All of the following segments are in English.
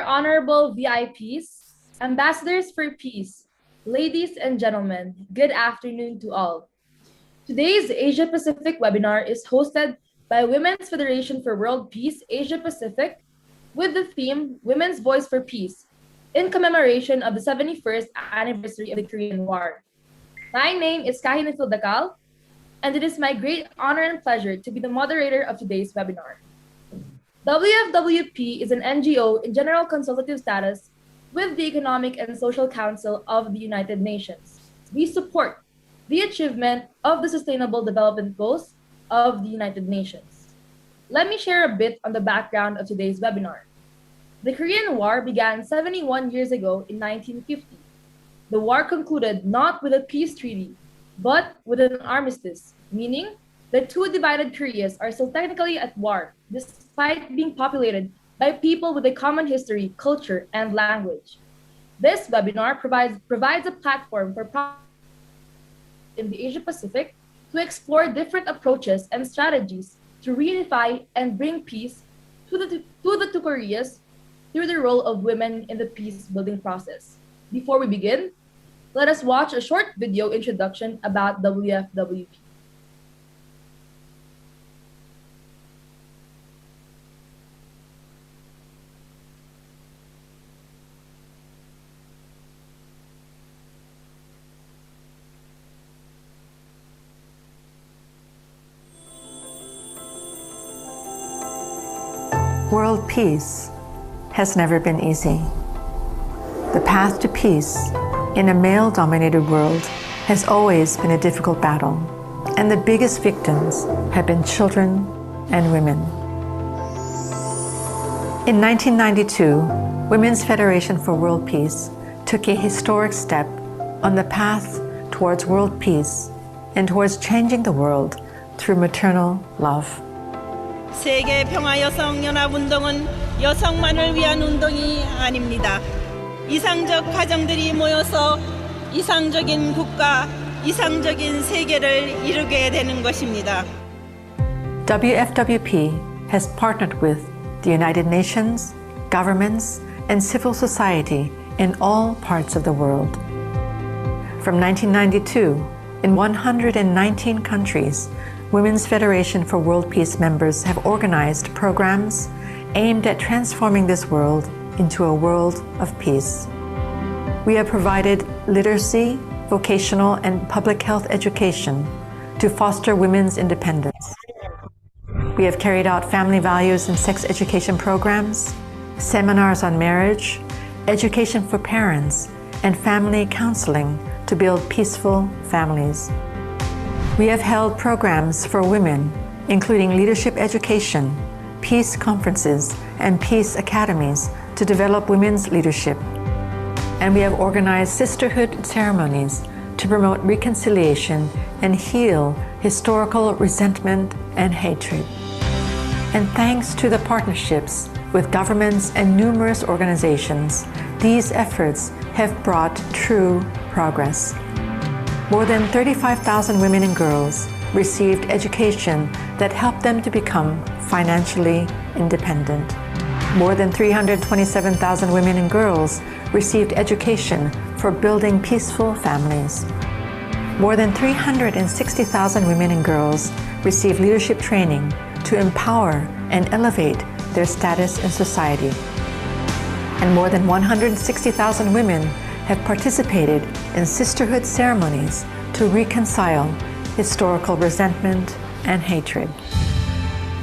honorable VIPs, ambassadors for peace, ladies and gentlemen, good afternoon to all. Today's Asia Pacific webinar is hosted by Women's Federation for World Peace Asia Pacific with the theme Women's Voice for Peace in commemoration of the 71st anniversary of the Korean War. My name is Kahin Dakal, and it is my great honor and pleasure to be the moderator of today's webinar. WFWP is an NGO in general consultative status with the Economic and Social Council of the United Nations. We support the achievement of the Sustainable Development Goals of the United Nations. Let me share a bit on the background of today's webinar. The Korean War began 71 years ago in 1950. The war concluded not with a peace treaty, but with an armistice, meaning the two divided Koreas are still technically at war, despite being populated by people with a common history, culture, and language. This webinar provides a platform for in the Asia Pacific to explore different approaches and strategies to reunify and bring peace to the two Koreas through the role of women in the peace-building process. Before we begin, let us watch a short video introduction about WFWP. World peace has never been easy. The path to peace in a male-dominated world has always been a difficult battle, and the biggest victims have been children and women. In 1992, Women's Federation for World Peace took a historic step on the path towards world peace and towards changing the world through maternal love. 세계 평화 여성 연합 운동은 여성만을 위한 운동이 아닙니다. 이상적 가정들이 모여서 이상적인 국가, 이상적인 세계를 이루게 되는 것입니다. WFWP has partnered with the United Nations, governments, and civil society in all parts of the world. From 1992, in 119 countries, Women's Federation for World Peace members have organized programs aimed at transforming this world into a world of peace. We have provided literacy, vocational, and public health education to foster women's independence. We have carried out family values and sex education programs, seminars on marriage, education for parents, and family counseling to build peaceful families. We have held programs for women, including leadership education, peace conferences, and peace academies to develop women's leadership. And we have organized sisterhood ceremonies to promote reconciliation and heal historical resentment and hatred. And thanks to the partnerships with governments and numerous organizations, these efforts have brought true progress. More than 35,000 women and girls received education that helped them to become financially independent. More than 327,000 women and girls received education for building peaceful families. More than 360,000 women and girls received leadership training to empower and elevate their status in society. And more than 160,000 women have participated in sisterhood ceremonies to reconcile historical resentment and hatred.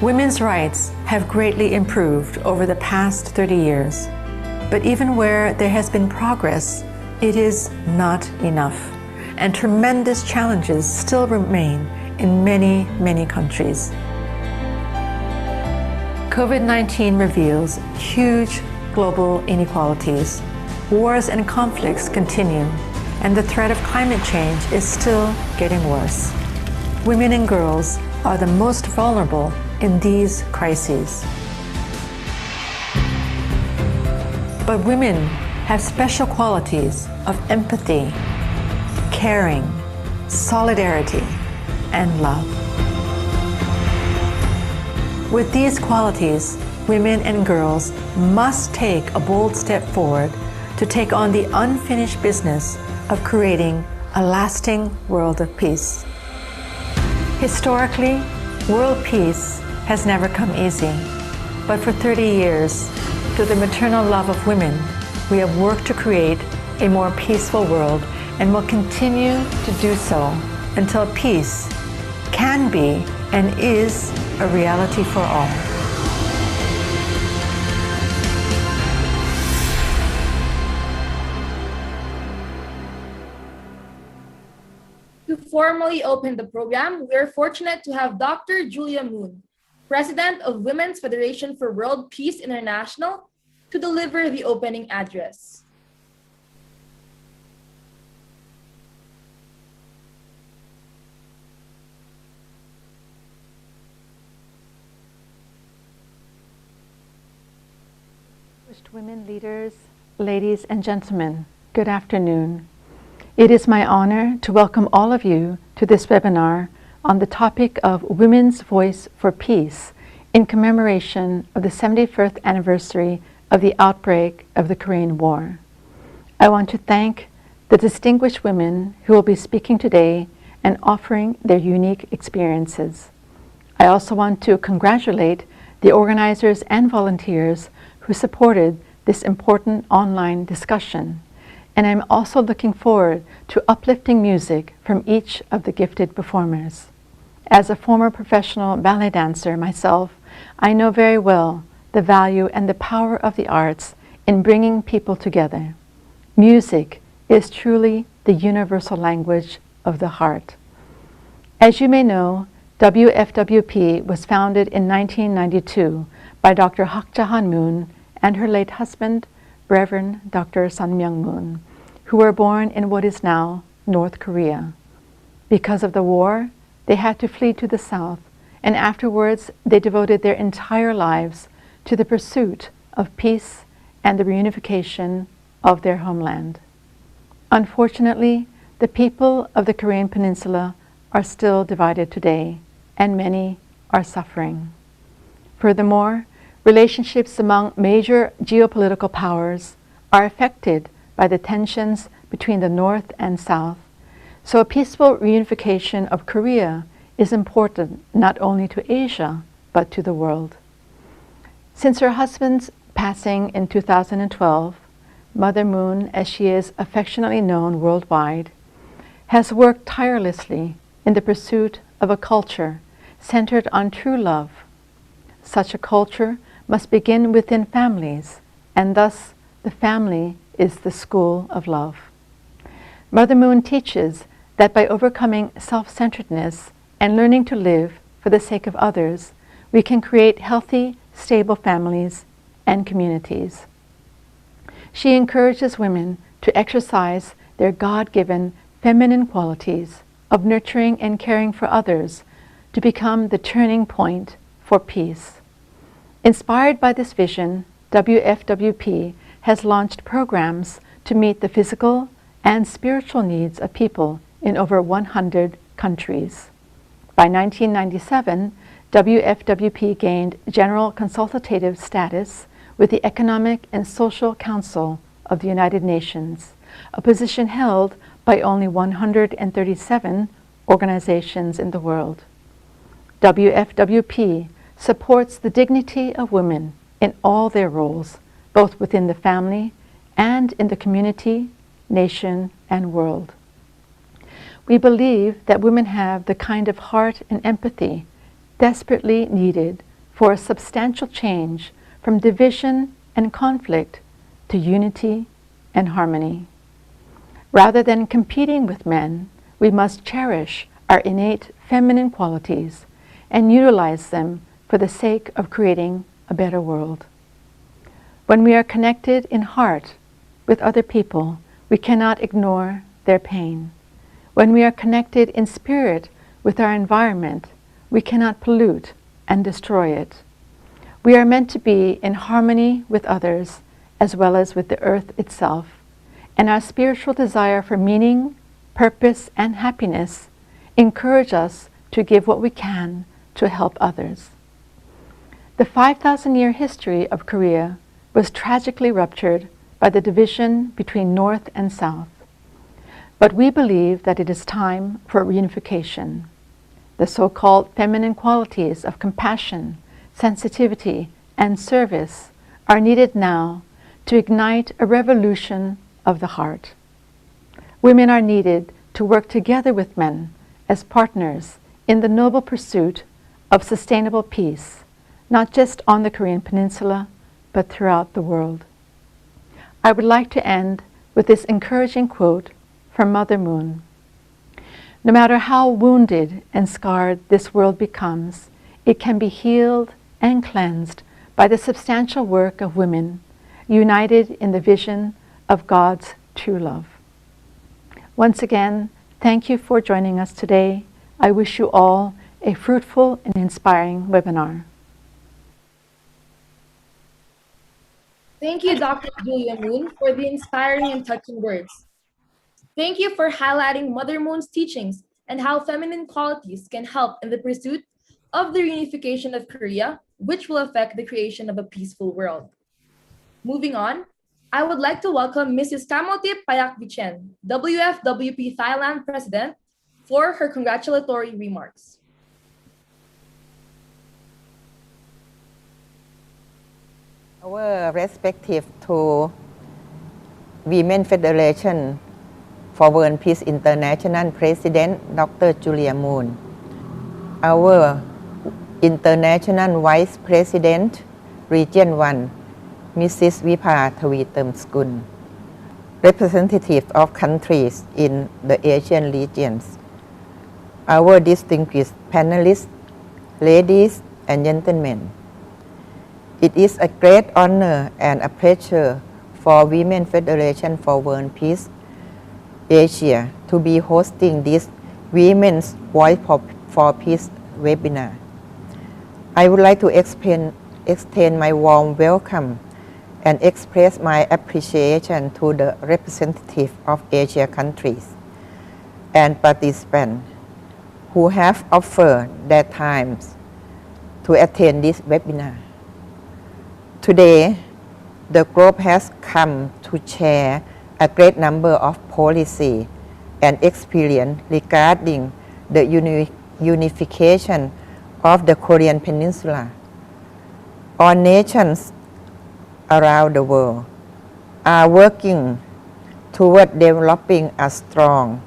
Women's rights have greatly improved over the past 30 years, but even where there has been progress, it is not enough, and tremendous challenges still remain in many, many countries. COVID-19 reveals huge global inequalities. Wars and conflicts continue, and the threat of climate change is still getting worse. Women and girls are the most vulnerable in these crises. But women have special qualities of empathy, caring, solidarity, and love. With these qualities, women and girls must take a bold step forward to take on the unfinished business of creating a lasting world of peace. Historically, world peace has never come easy, but for 30 years, through the maternal love of women, we have worked to create a more peaceful world and will continue to do so until peace can be and is a reality for all. To formally open the program, we are fortunate to have Dr. Julia Moon, President of Women's Federation for World Peace International, to deliver the opening address. Women leaders, ladies and gentlemen, good afternoon. It is my honor to welcome all of you to this webinar on the topic of Women's Voice for Peace in commemoration of the 71st anniversary of the outbreak of the Korean War. I want to thank the distinguished women who will be speaking today and offering their unique experiences. I also want to congratulate the organizers and volunteers who supported this important online discussion. And I'm also looking forward to uplifting music from each of the gifted performers. As a former professional ballet dancer myself, I know very well the value and the power of the arts in bringing people together. Music is truly the universal language of the heart. As you may know, WFWP was founded in 1992 by Dr. Hak Ja-han Moon and her late husband, Reverend Dr. Sun Myung Moon, who were born in what is now North Korea. Because of the war, they had to flee to the south, and afterwards they devoted their entire lives to the pursuit of peace and the reunification of their homeland. Unfortunately, the people of the Korean Peninsula are still divided today, and many are suffering. Furthermore, relationships among major geopolitical powers are affected by the tensions between the North and South, so a peaceful reunification of Korea is important not only to Asia, but to the world. Since her husband's passing in 2012, Mother Moon, as she is affectionately known worldwide, has worked tirelessly in the pursuit of a culture centered on true love. Such a culture must begin within families, and thus the family is the school of love. Mother Moon teaches that by overcoming self-centeredness and learning to live for the sake of others, we can create healthy, stable families and communities. She encourages women to exercise their God-given feminine qualities of nurturing and caring for others to become the turning point for peace. Inspired by this vision, WFWP has launched programs to meet the physical and spiritual needs of people in over 100 countries. By 1997, WFWP gained general consultative status with the Economic and Social Council of the United Nations, a position held by only 137 organizations in the world. WFWP supports the dignity of women in all their roles, both within the family and in the community, nation, and world. We believe that women have the kind of heart and empathy desperately needed for a substantial change from division and conflict to unity and harmony. Rather than competing with men, we must cherish our innate feminine qualities and utilize them for the sake of creating a better world. When we are connected in heart with other people, we cannot ignore their pain. When we are connected in spirit with our environment, we cannot pollute and destroy it. We are meant to be in harmony with others as well as with the earth itself, and our spiritual desire for meaning, purpose, and happiness encourage us to give what we can to help others. The 5,000-year history of Korea was tragically ruptured by the division between North and South. But we believe that it is time for reunification. The so-called feminine qualities of compassion, sensitivity, and service are needed now to ignite a revolution of the heart. Women are needed to work together with men as partners in the noble pursuit of sustainable peace, not just on the Korean Peninsula, but throughout the world. I would like to end with this encouraging quote from Mother Moon. No matter how wounded and scarred this world becomes, it can be healed and cleansed by the substantial work of women united in the vision of God's true love. Once again, thank you for joining us today. I wish you all a fruitful and inspiring webinar. Thank you, Dr. Julia Moon, for the inspiring and touching words. Thank you for highlighting Mother Moon's teachings and how feminine qualities can help in the pursuit of the reunification of Korea, which will affect the creation of a peaceful world. Moving on, I would like to welcome Mrs. Kamotip Payakvichen, WFWP Thailand President, for her congratulatory remarks. Our respective to Women Federation for War and Peace International President Dr. Julia Moon, our International Vice President Region 1 Mrs. Vipha Thavitamskul, representatives of countries in the Asian regions, our distinguished panelists, ladies and gentlemen. It is a great honor and a pleasure for Women Federation for War and Peace Asia to be hosting this Women's Voice for Peace webinar. I would like to extend my warm welcome and express my appreciation to the representatives of Asia countries and participants who have offered their times to attend this webinar. Today, the group has come to share a great number of policy and experience regarding the unification of the Korean Peninsula. All nations around the world are working toward developing a strong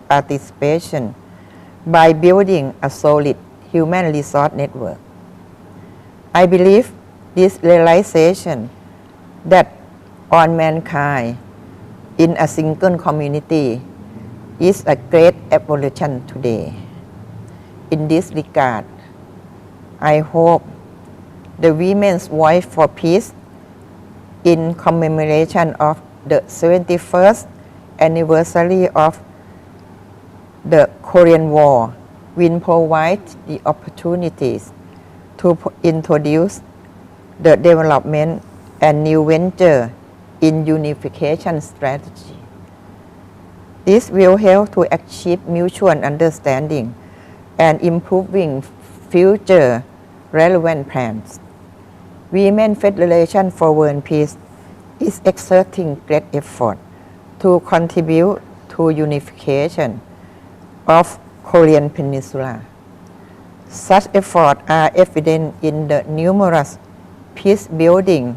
participation by building a solid human resource network. I believe this realization that all mankind in a single community is a great evolution today. In this regard, I hope the Women's Voice for Peace in commemoration of the 71st anniversary of the Korean War will provide the opportunities to introduce the development and new venture in unification strategy. This will help to achieve mutual understanding and improving future relevant plans. Women Federation for War and Peace is exerting great effort to contribute to unification of Korean Peninsula. Such efforts are evident in the numerous peace-building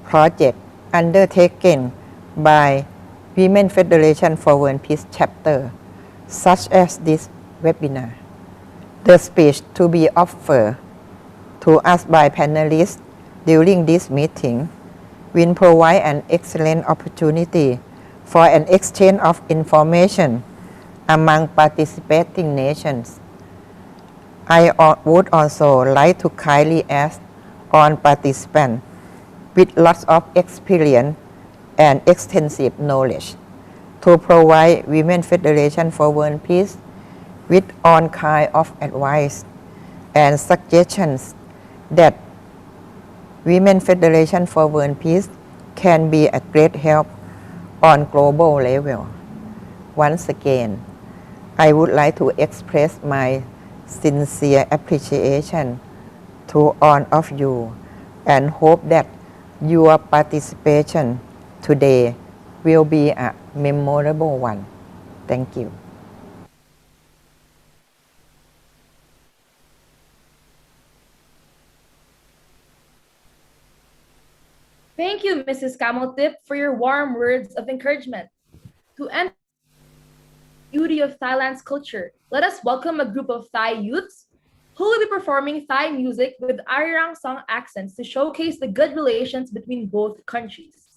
projects undertaken by Women Federation for War and Peace chapter, such as this webinar. The speech to be offered to us by panelists during this meeting will provide an excellent opportunity for an exchange of information among participating nations. I would also like to kindly ask all participants with lots of experience and extensive knowledge to provide Women Federation for War and Peace with all kinds of advice and suggestions that Women Federation for War and Peace can be a great help on global level. Once again, I would like to express my sincere appreciation to all of you and hope that your participation today will be a memorable one. Thank you. Thank you, Mrs. Kamaltip, for your warm words of encouragement. To enter the beauty of Thailand's culture, let us welcome a group of Thai youths who will be performing Thai music with Arirang song accents to showcase the good relations between both countries.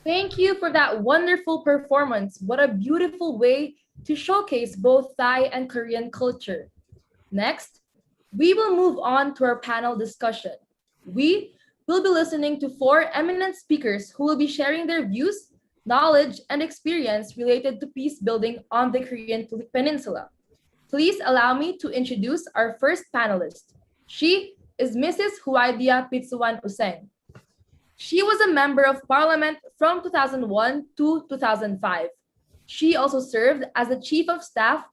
Thank you for that wonderful performance. What a beautiful way to showcase both Thai and Korean culture. Next, we will move on to our panel discussion. We will be listening to four eminent speakers who will be sharing their views, knowledge, and experience related to peace building on the Korean Peninsula. Please allow me to introduce our first panelist. She is Mrs. Huaydia Pitsuwan Useng. She was a member of parliament from 2001 to 2005. She also served as the chief of staff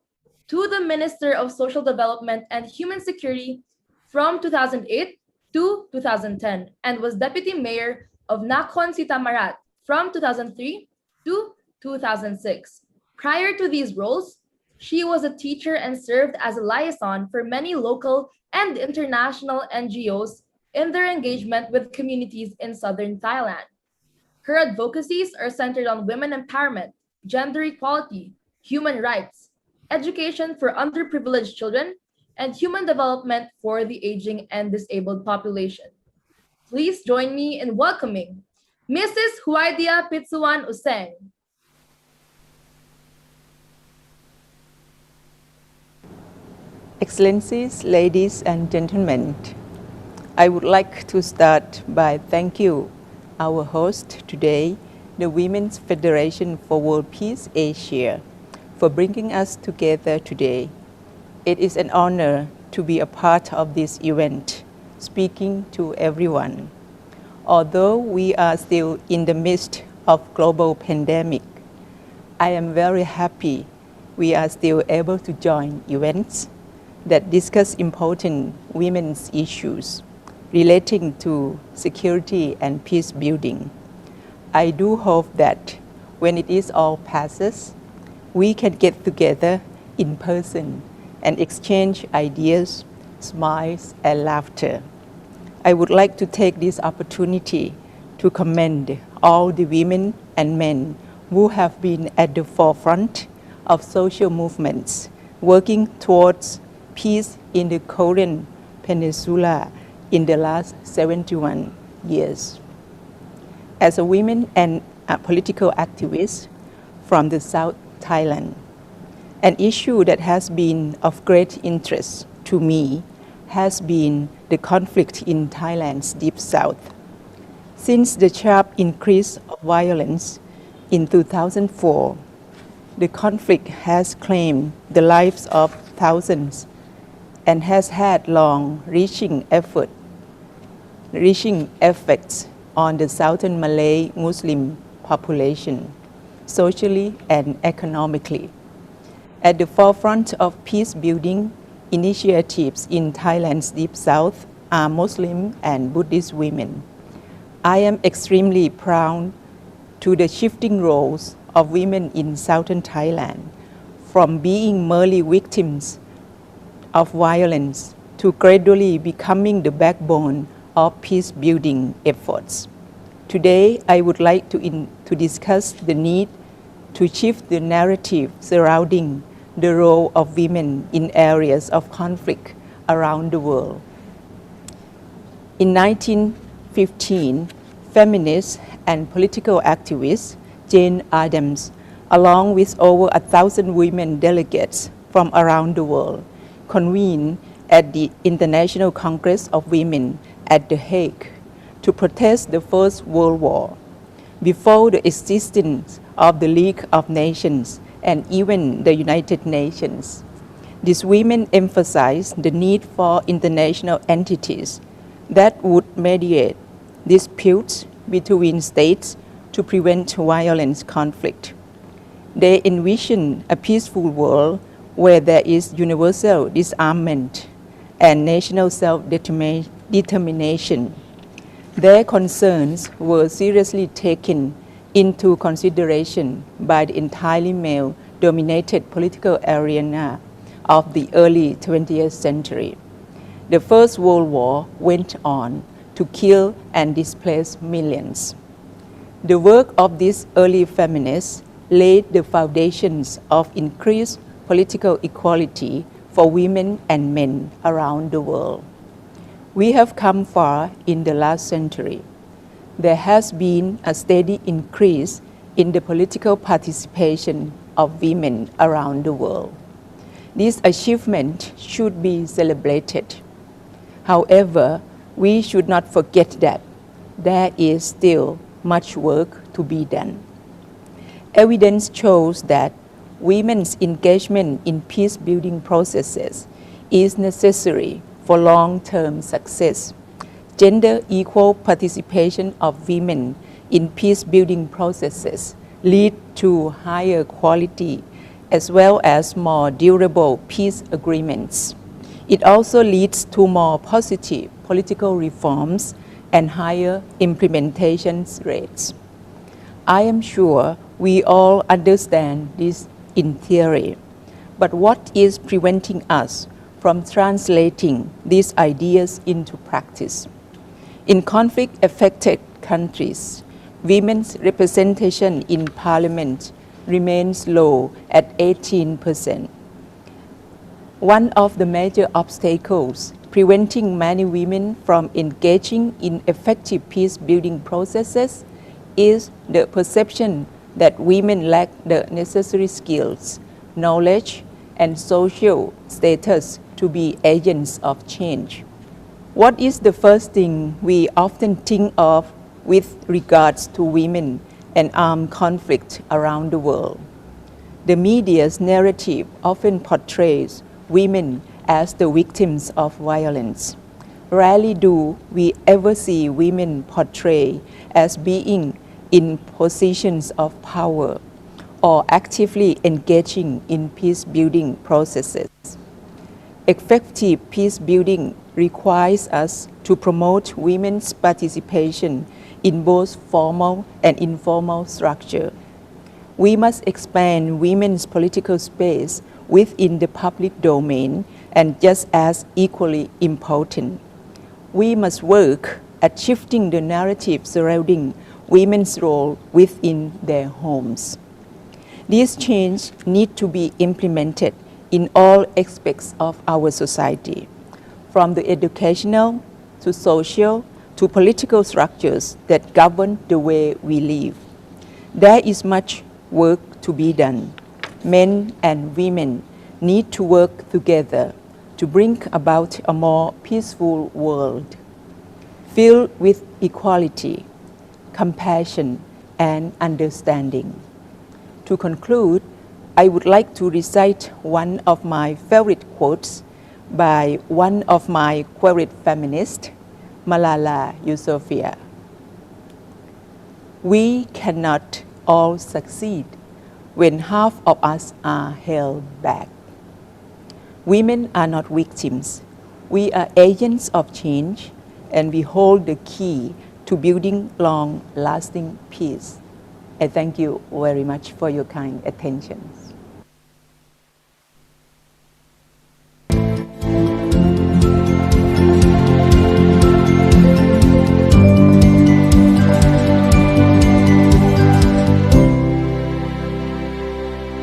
to the Minister of Social Development and Human Security from 2008 to 2010 and was deputy mayor of Nakhon Sitamarat from 2003 to 2006. Prior to these roles, she was a teacher and served as a liaison for many local and international NGOs in their engagement with communities in southern Thailand. Her advocacies are centered on women empowerment, gender equality, human rights, education for underprivileged children, and human development for the aging and disabled population. Please join me in welcoming Mrs. Huaydia Pitsuwan Useng. Excellencies, ladies and gentlemen, I would like to start by thank you our host today, the Women's Federation for World Peace Asia, for bringing us together today. It is an honor to be a part of this event, speaking to everyone. Although we are still in the midst of global pandemic, I am very happy we are still able to join events that discuss important women's issues relating to security and peace building. I do hope that when it is all passes, we can get together in person and exchange ideas, smiles, and laughter. I would like to take this opportunity to commend all the women and men who have been at the forefront of social movements working towards peace in the Korean Peninsula in the last 71 years. As a woman and a political activist from the South Thailand, an issue that has been of great interest to me has been the conflict in Thailand's deep south. Since the sharp increase of violence in 2004, the conflict has claimed the lives of thousands and has had long-reaching effects on the Southern Malay Muslim population, socially and economically. At the forefront of peace-building initiatives in Thailand's Deep South are Muslim and Buddhist women. I am extremely proud to the shifting roles of women in Southern Thailand, from being merely victims of violence to gradually becoming the backbone of peace-building efforts. Today, I would like to discuss the need to shift the narrative surrounding the role of women in areas of conflict around the world. In 1915, feminist and political activist Jane Addams, along with over 1,000 women delegates from around the world, convened at the International Congress of Women at The Hague to protest the First World War. Before the existence of the League of Nations and even the United Nations, these women emphasized the need for international entities that would mediate disputes between states to prevent violent conflict. They envisioned a peaceful world where there is universal disarmament and national self-determination. Their concerns were seriously taken into consideration by the entirely male-dominated political arena of the early 20th century. The First World War went on to kill and displace millions. The work of these early feminists laid the foundations of increased political equality for women and men around the world. We have come far in the last century. there has been a steady increase in the political participation of women around the world. This achievement should be celebrated. However, we should not forget that there is still much work to be done. Evidence shows that women's engagement in peace-building processes is necessary for long-term success. Gender equal participation of women in peace-building processes lead to higher quality as well as more durable peace agreements. It also leads to more positive political reforms and higher implementation rates. I am sure we all understand this in theory, but what is preventing us from translating these ideas into practice? In conflict-affected countries, women's representation in parliament remains low at 18%. One of the major obstacles preventing many women from engaging in effective peace-building processes is the perception that women lack the necessary skills, knowledge, and social status to be agents of change. What is the first thing we often think of with regards to women and armed conflict around the world? The media's narrative often portrays women as the victims of violence. Rarely do we ever see women portrayed as being in positions of power or actively engaging in peace-building processes. Effective peace-building requires us to promote women's participation in both formal and informal structure. We must expand women's political space within the public domain, and just as equally important, we must work at shifting the narrative surrounding women's role within their homes. These changes need to be implemented in all aspects of our society, from the educational to social to political structures that govern the way we live. There is much work to be done. Men and women need to work together to bring about a more peaceful world, filled with equality, compassion, and understanding. To conclude, I would like to recite one of my favorite quotes by one of my favorite feminists, Malala Yousafzai. We cannot all succeed when half of us are held back. Women are not victims. We are agents of change, and we hold the key to building long-lasting peace. I thank you very much for your kind attention.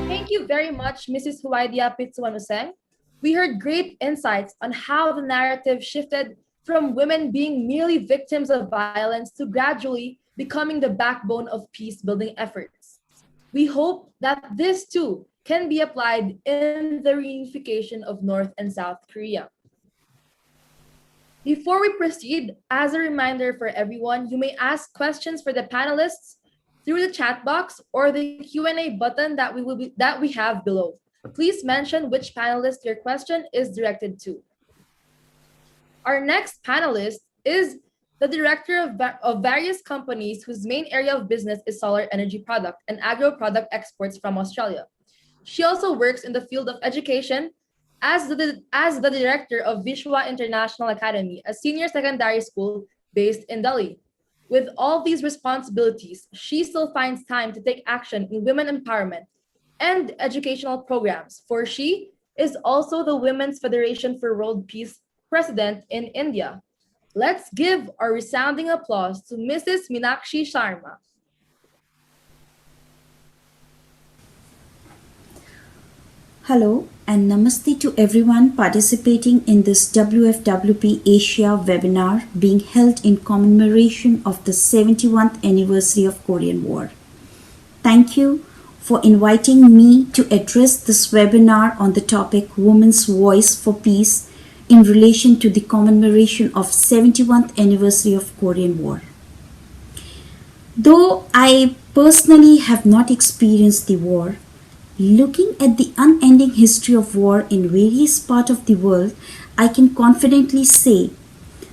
Thank you very much, Mrs. Huwaidia Pitsuanuseng. We heard great insights on how the narrative shifted from women being merely victims of violence to gradually becoming the backbone of peace-building efforts. We hope that this too can be applied in the reunification of North and South Korea. Before we proceed, as a reminder for everyone, you may ask questions for the panelists through the chat box or the Q&A button that we have below. Please mention which panelist your question is directed to. Our next panelist is the director of various companies whose main area of business is solar energy product and agro-product exports from Australia. She also works in the field of education as the director of Vishwa International Academy, a senior secondary school based in Delhi. With all these responsibilities, she still finds time to take action in women empowerment and educational programs, for she is also the Women's Federation for World Peace president in India. Let's give our resounding applause to Mrs. Meenakshi Hello and namaste to everyone participating in this WFWP Asia webinar being held in commemoration of the 71st anniversary of Korean War. Thank you for inviting me to address this webinar on the topic Women's Voice for Peace in relation to the commemoration of 71st anniversary of Korean War. Though I personally have not experienced the war, looking at the unending history of war in various parts of the world, I can confidently say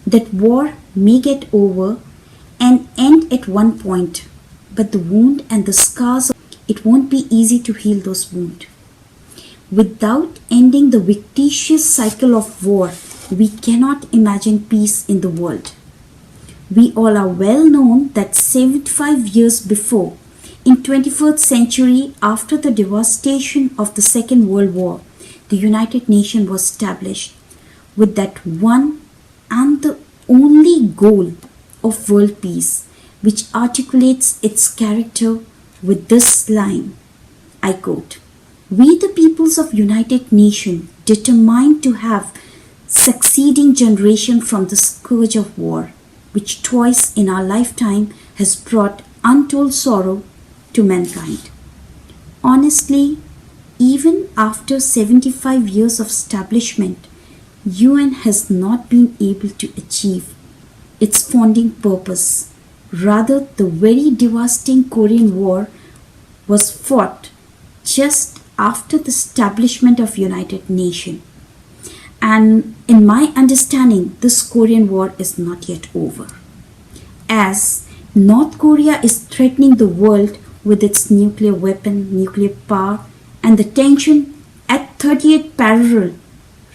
that war may get over and end at one point, but the wound and the scars, it won't be easy to heal those wounds. Without ending the vicious cycle of war, we cannot imagine peace in the world. We all are well known that 75 years before, in 21st century, after the devastation of the Second World War, the United Nations was established with that one and the only goal of world peace, which articulates its character with this line, I quote, "We the peoples of United Nations determined to have succeeding generation from the scourge of war, which twice in our lifetime has brought untold sorrow to mankind." Honestly, even after 75 years of establishment, UN has not been able to achieve its founding purpose. Rather, the very devastating Korean War was fought just after the establishment of United Nations. And in my understanding, this Korean War is not yet over, as North Korea is threatening the world with its nuclear weapon, nuclear power, and the tension at 38th parallel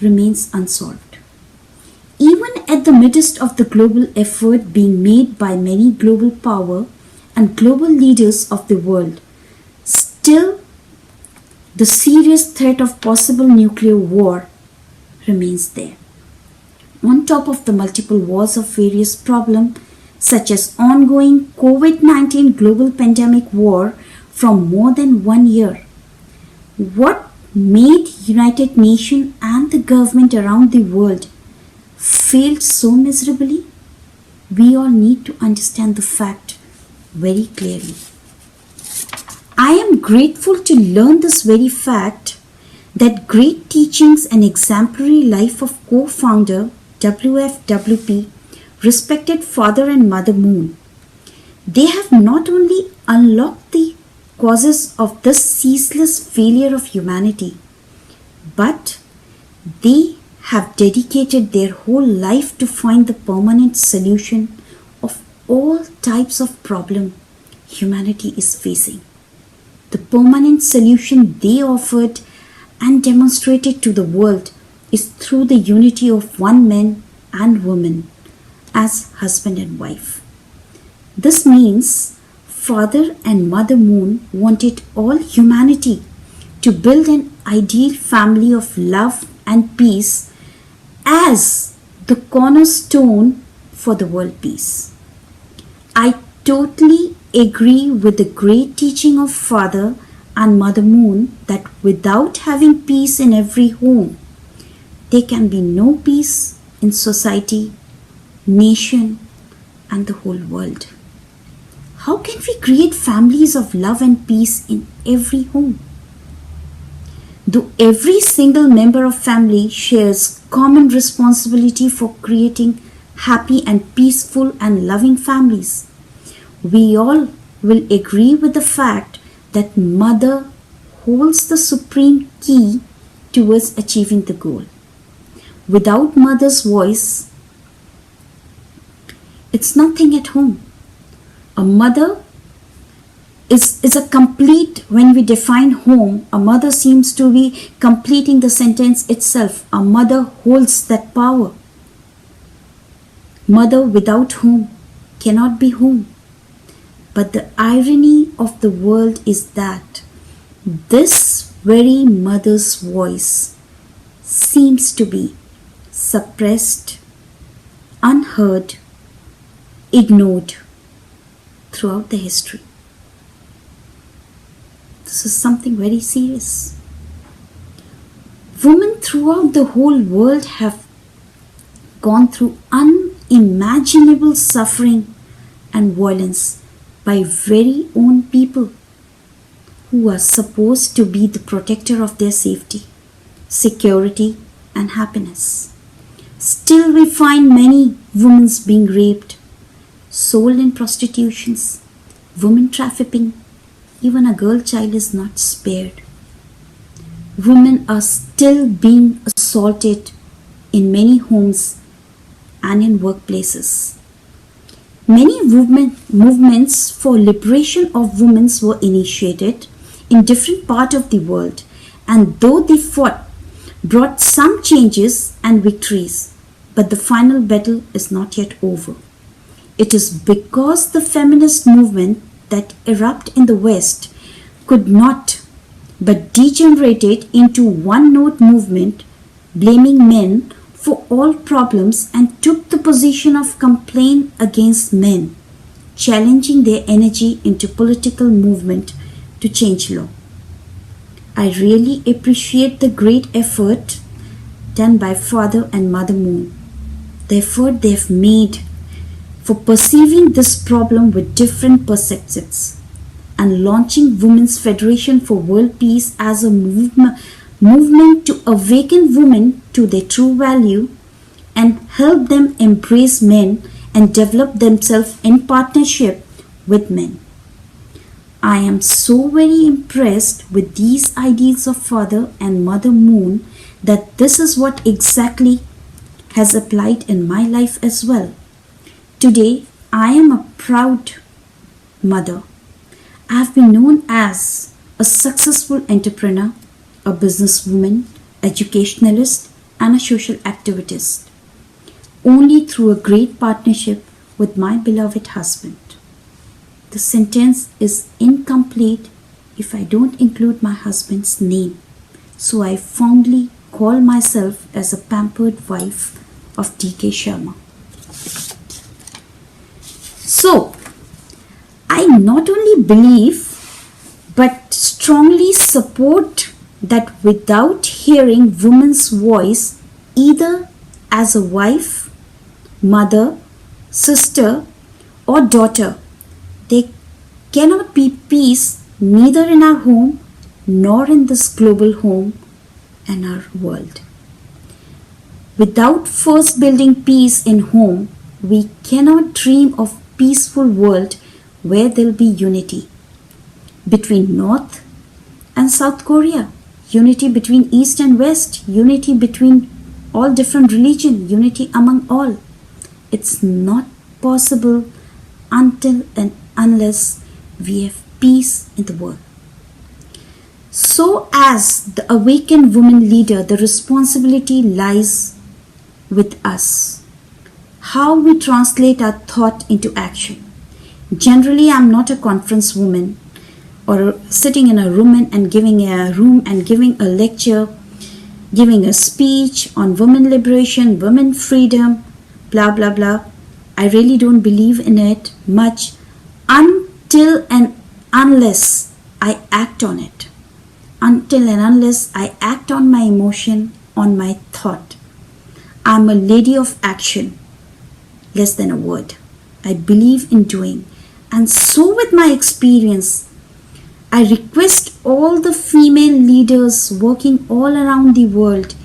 remains unsolved. Even at the midst of the global effort being made by many global power and global leaders of the world, still the serious threat of possible nuclear war remains there. On top of the multiple wars of various problems, such as ongoing COVID-19 global pandemic war from more than 1 year, what made United Nations and the government around the world failed so miserably? We all need to understand the fact very clearly. I am grateful to learn this very fact that great teachings and exemplary life of co-founder WFWP, respected Father and Mother Moon. They have not only unlocked the causes of this ceaseless failure of humanity, but they have dedicated their whole life to find the permanent solution of all types of problem humanity is facing. The permanent solution they offered and demonstrated to the world is through the unity of one man and woman as husband and wife. This means Father and Mother Moon wanted all humanity to build an ideal family of love and peace as the cornerstone for the world peace. I totally agree with the great teaching of Father and Mother Moon that without having peace in every home, there can be no peace in society, nation, and the whole world. How can we create families of love and peace in every home? Though every single member of family shares common responsibility for creating happy and peaceful and loving families, we all will agree with the fact that mother holds the supreme key towards achieving the goal. Without mother's voice, it's nothing at home. A mother is a complete, when we define home, a mother seems to be completing the sentence itself. A mother holds that power. Mother without home cannot be home. But the irony of the world is that this very mother's voice seems to be suppressed, unheard, ignored throughout the history. This is something very serious. Women throughout the whole world have gone through unimaginable suffering and violence by very own people who are supposed to be the protector of their safety, security, and happiness. Still, we find many women being raped, sold in prostitutions, women trafficking, even a girl child is not spared. Women are still being assaulted in many homes and in workplaces. Many movements for liberation of women were initiated in different parts of the world, and though they brought some changes and victories, but the final battle is not yet over. It is because the feminist movement that erupted in the West could not but degenerated into one-note movement blaming men for all problems and took the position of complaint against men, challenging their energy into political movement to change law. I really appreciate the great effort done by Father and Mother Moon, the effort they have made for perceiving this problem with different perspectives and launching Women's Federation for World Peace as a movement to awaken women to their true value and help them embrace men and develop themselves in partnership with men. I am so very impressed with these ideas of Father and Mother Moon that this is what exactly has applied in my life as well. Today, I am a proud mother. I have been known as a successful entrepreneur, a businesswoman, educationalist, and a social activist, only through a great partnership with my beloved husband. The sentence is incomplete if I don't include my husband's name, so I fondly call myself as a pampered wife of D.K. Sharma. So, I not only believe but strongly support that without hearing women's voice either as a wife, mother, sister or daughter, there cannot be peace neither in our home nor in this global home and our world. Without first building peace in home, we cannot dream of peaceful world where there will be unity between North and South Korea, unity between East and West, unity between all different religions, unity among all. It's not possible until and unless we have peace in the world. So as the awakened woman leader, the responsibility lies with us. How we translate our thought into action. Generally, I'm not a conference woman or sitting in a room and giving a lecture, giving a speech on women liberation, women freedom, blah blah blah. I really don't believe in it much until and unless I act on it. Until and unless I act on my emotion, on my thought. I'm a lady of action, less than a word. I believe in doing. And so with my experience, I request all the female leaders working all around the world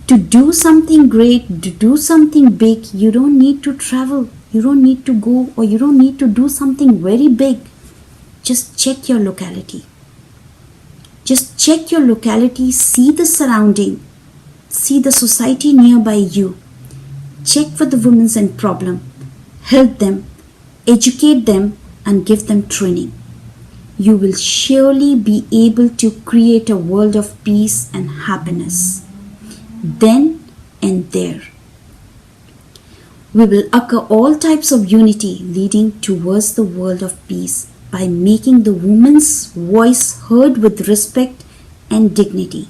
to do something great, to do something big. You don't need to travel, you don't need to go, or you don't need to do something very big. Just check your locality. Just check your locality, see the surrounding, see the society nearby you. Check for the women's in problem, help them, educate them, and give them training. You will surely be able to create a world of peace and happiness. Then and there, we will occur all types of unity leading towards the world of peace by making the woman's voice heard with respect and dignity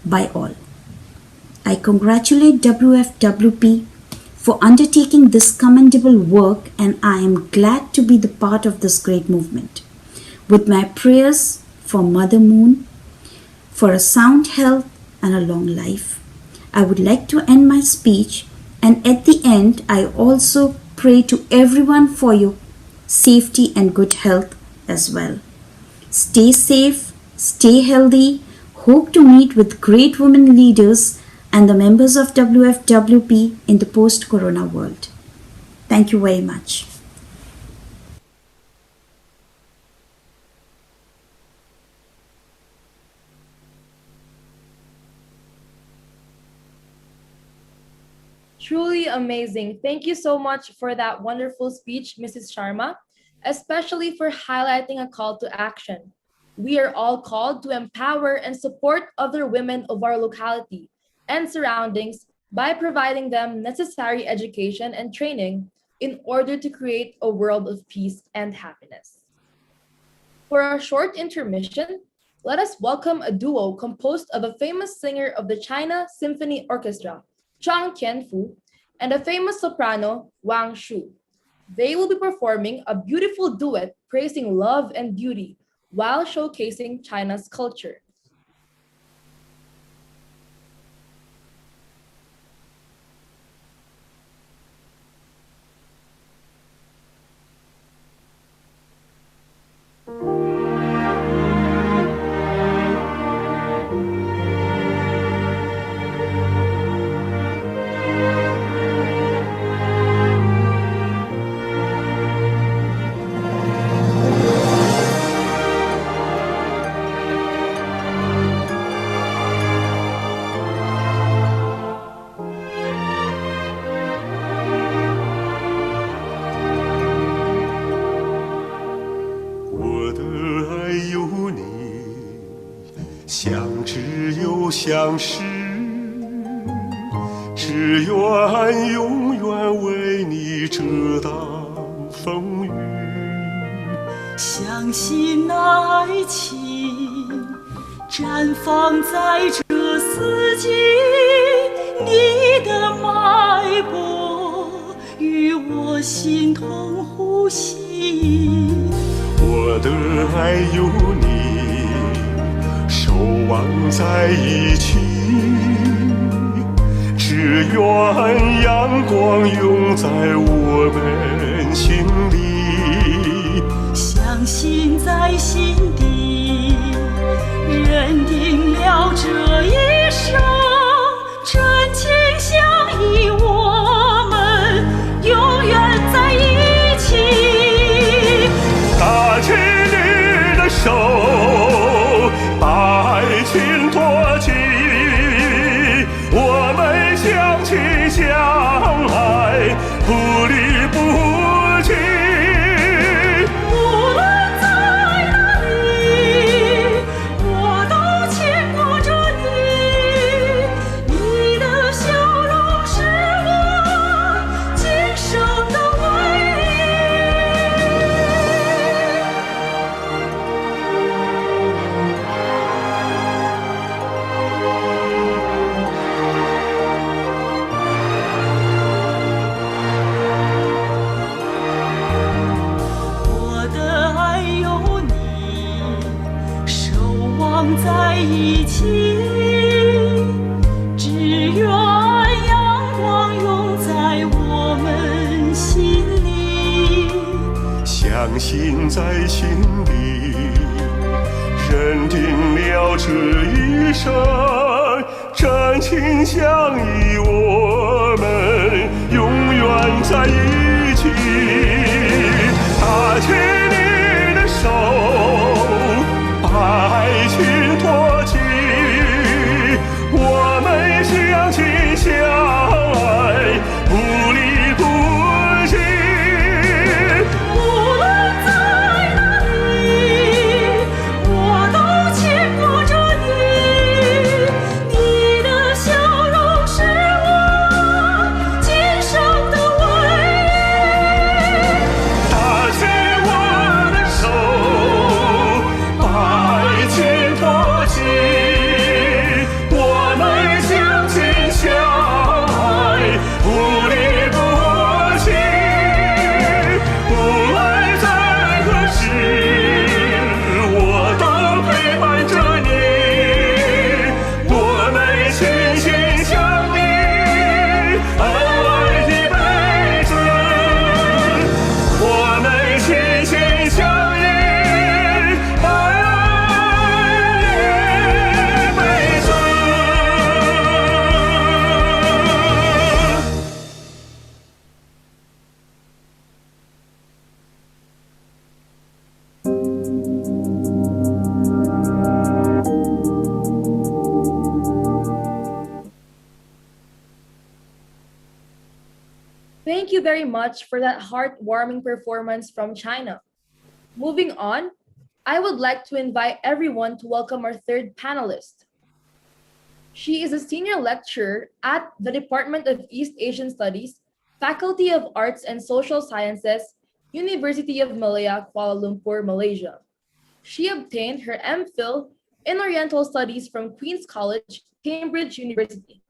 by all. I congratulate WFWP for undertaking this commendable work, and I am glad to be the part of this great movement. With my prayers for Mother Moon, for a sound health and a long life. I would like to end my speech, and at the end, I also pray to everyone for your safety and good health as well. Stay safe, stay healthy. Hope to meet with great women leaders and the members of WFWP in the post-corona world. Thank you very much. Truly amazing. Thank you so much for that wonderful speech, Mrs. Sharma, especially for highlighting a call to action. We are all called to empower and support other women of our locality and surroundings by providing them necessary education and training in order to create a world of peace and happiness. For our short intermission, let us welcome a duo composed of a famous singer of the China Symphony Orchestra, Chang Tianfu, and a famous soprano, Wang Shu. They will be performing a beautiful duet praising love and beauty while showcasing China's culture. 相识，只愿永远为你遮挡风雨。相信爱情绽放在这四季，你的脉搏与我心同呼吸。我的爱有你，守望在一起，只愿阳光永在我们心里。相信在心底，认定了这一生，真情相依，我们永远在一起。搭起你的手，把爱情托起，我们相亲相爱，不离不弃。无论在哪里，我都牵挂着你，你的笑容是我今生的唯我的爱有你，守望在一起，只愿阳光永在我们心里。相信在心里，认定了这一生，真情相依，我们永远在一起。搭起你的手，把爱情托起，我们相亲相爱，不离不弃。无论在哪里，我都牵挂着你，你的笑容是我今生的唯一。搭起我 very much for that heartwarming performance from China. Moving on, I would like to invite everyone to welcome our third panelist. She is a senior lecturer at the Department of East Asian Studies, Faculty of Arts and Social Sciences, University of Malaya, Kuala Lumpur, Malaysia. She obtained her MPhil in Oriental Studies from Queen's College, Cambridge University,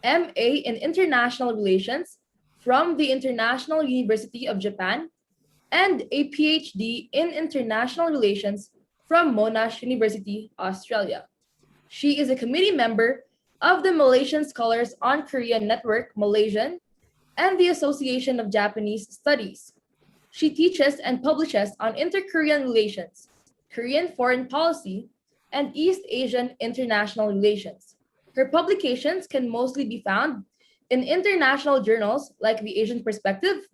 MA in International Relations from the International University of Japan, and a PhD in International Relations from Monash University, Australia. She is a committee member of the Malaysian Scholars on Korea Network, Malaysian, and the Association of Japanese Studies. She teaches and publishes on inter-Korean relations, Korean foreign policy, and East Asian international relations. Her publications can mostly be found in international journals like the Asian Perspective,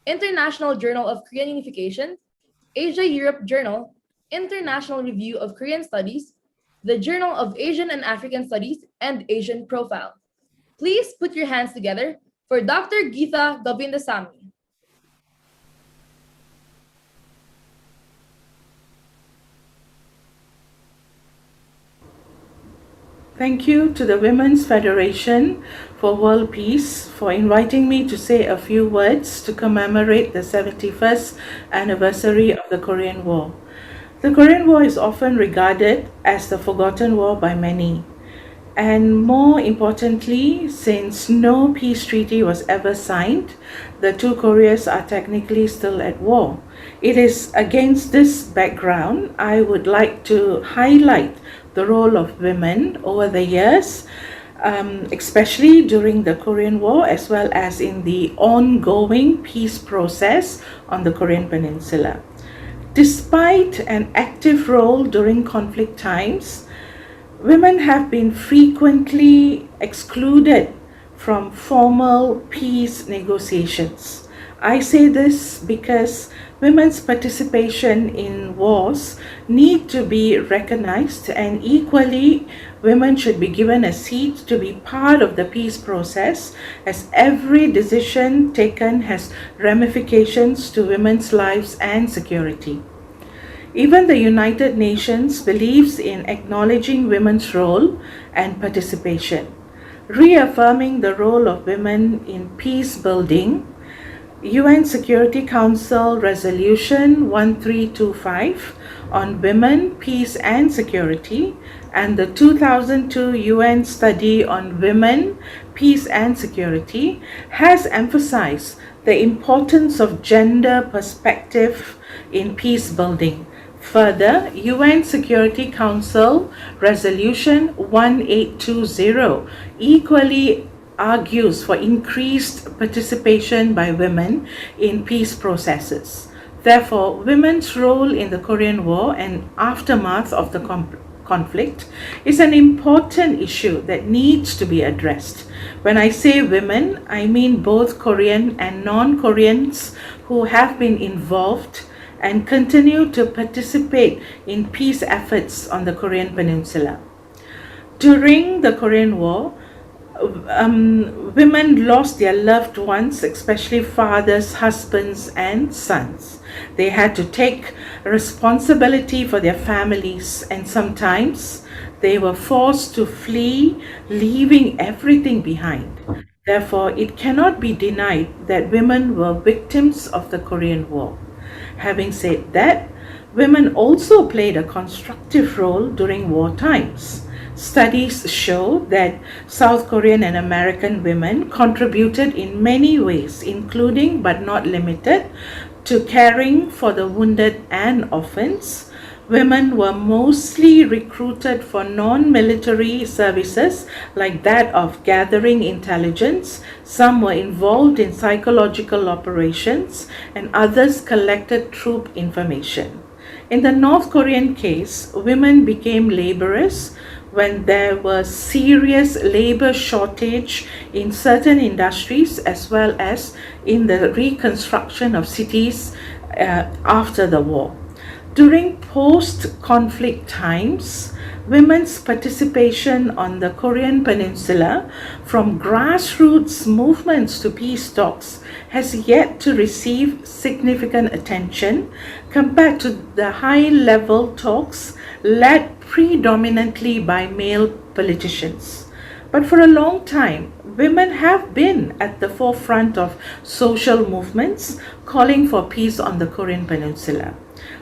International Journal of Korean Unification, Asia-Europe Journal, International Review of Korean Studies, the Journal of Asian and African Studies, and Asian Profile. Please put your hands together for Dr. Geetha Govindasamy. Thank you to the Women's Federation for World Peace for inviting me to say a few words to commemorate the 71st anniversary of the Korean War. The Korean War is often regarded as the forgotten war by many. And more importantly, since no peace treaty was ever signed, the two Koreas are technically still at war. It is against this background I would like to highlight the role of women over the years, especially during the Korean War, as well as in the ongoing peace process on the Korean Peninsula. Despite an active role during conflict times, women have been frequently excluded from formal peace negotiations. I say this because women's participation in wars need to be recognized, and equally, women should be given a seat to be part of the peace process, as every decision taken has ramifications to women's lives and security. Even the United Nations believes in acknowledging women's role and participation, reaffirming the role of women in peace building. UN Security Council Resolution 1325 on Women, Peace and Security, and the 2002 UN Study on Women, Peace and Security has emphasized the importance of gender perspective in peace building. Further, UN Security Council Resolution 1820 equally argues for increased participation by women in peace processes. Therefore, women's role in the Korean War and aftermath of the conflict is an important issue that needs to be addressed. When I say women, I mean both Korean and non-Koreans who have been involved and continue to participate in peace efforts on the Korean Peninsula. During the Korean War, women lost their loved ones, especially fathers, husbands, and sons. They had to take responsibility for their families, and sometimes they were forced to flee, leaving everything behind. Therefore, it cannot be denied that women were victims of the Korean War. Having said that, women also played a constructive role during war times. Studies show that South Korean and American women contributed in many ways, including but not limited to caring for the wounded and orphans. Women were mostly recruited for non-military services like that of gathering intelligence. Some were involved in psychological operations, and others collected troop information. In the North Korean case, women became laborers when there was serious labor shortage in certain industries, as well as in the reconstruction of cities after the war. During post-conflict times, women's participation on the Korean Peninsula, from grassroots movements to peace talks, has yet to receive significant attention compared to the high-level talks led predominantly by male politicians. But for a long time, women have been at the forefront of social movements calling for peace on the Korean Peninsula.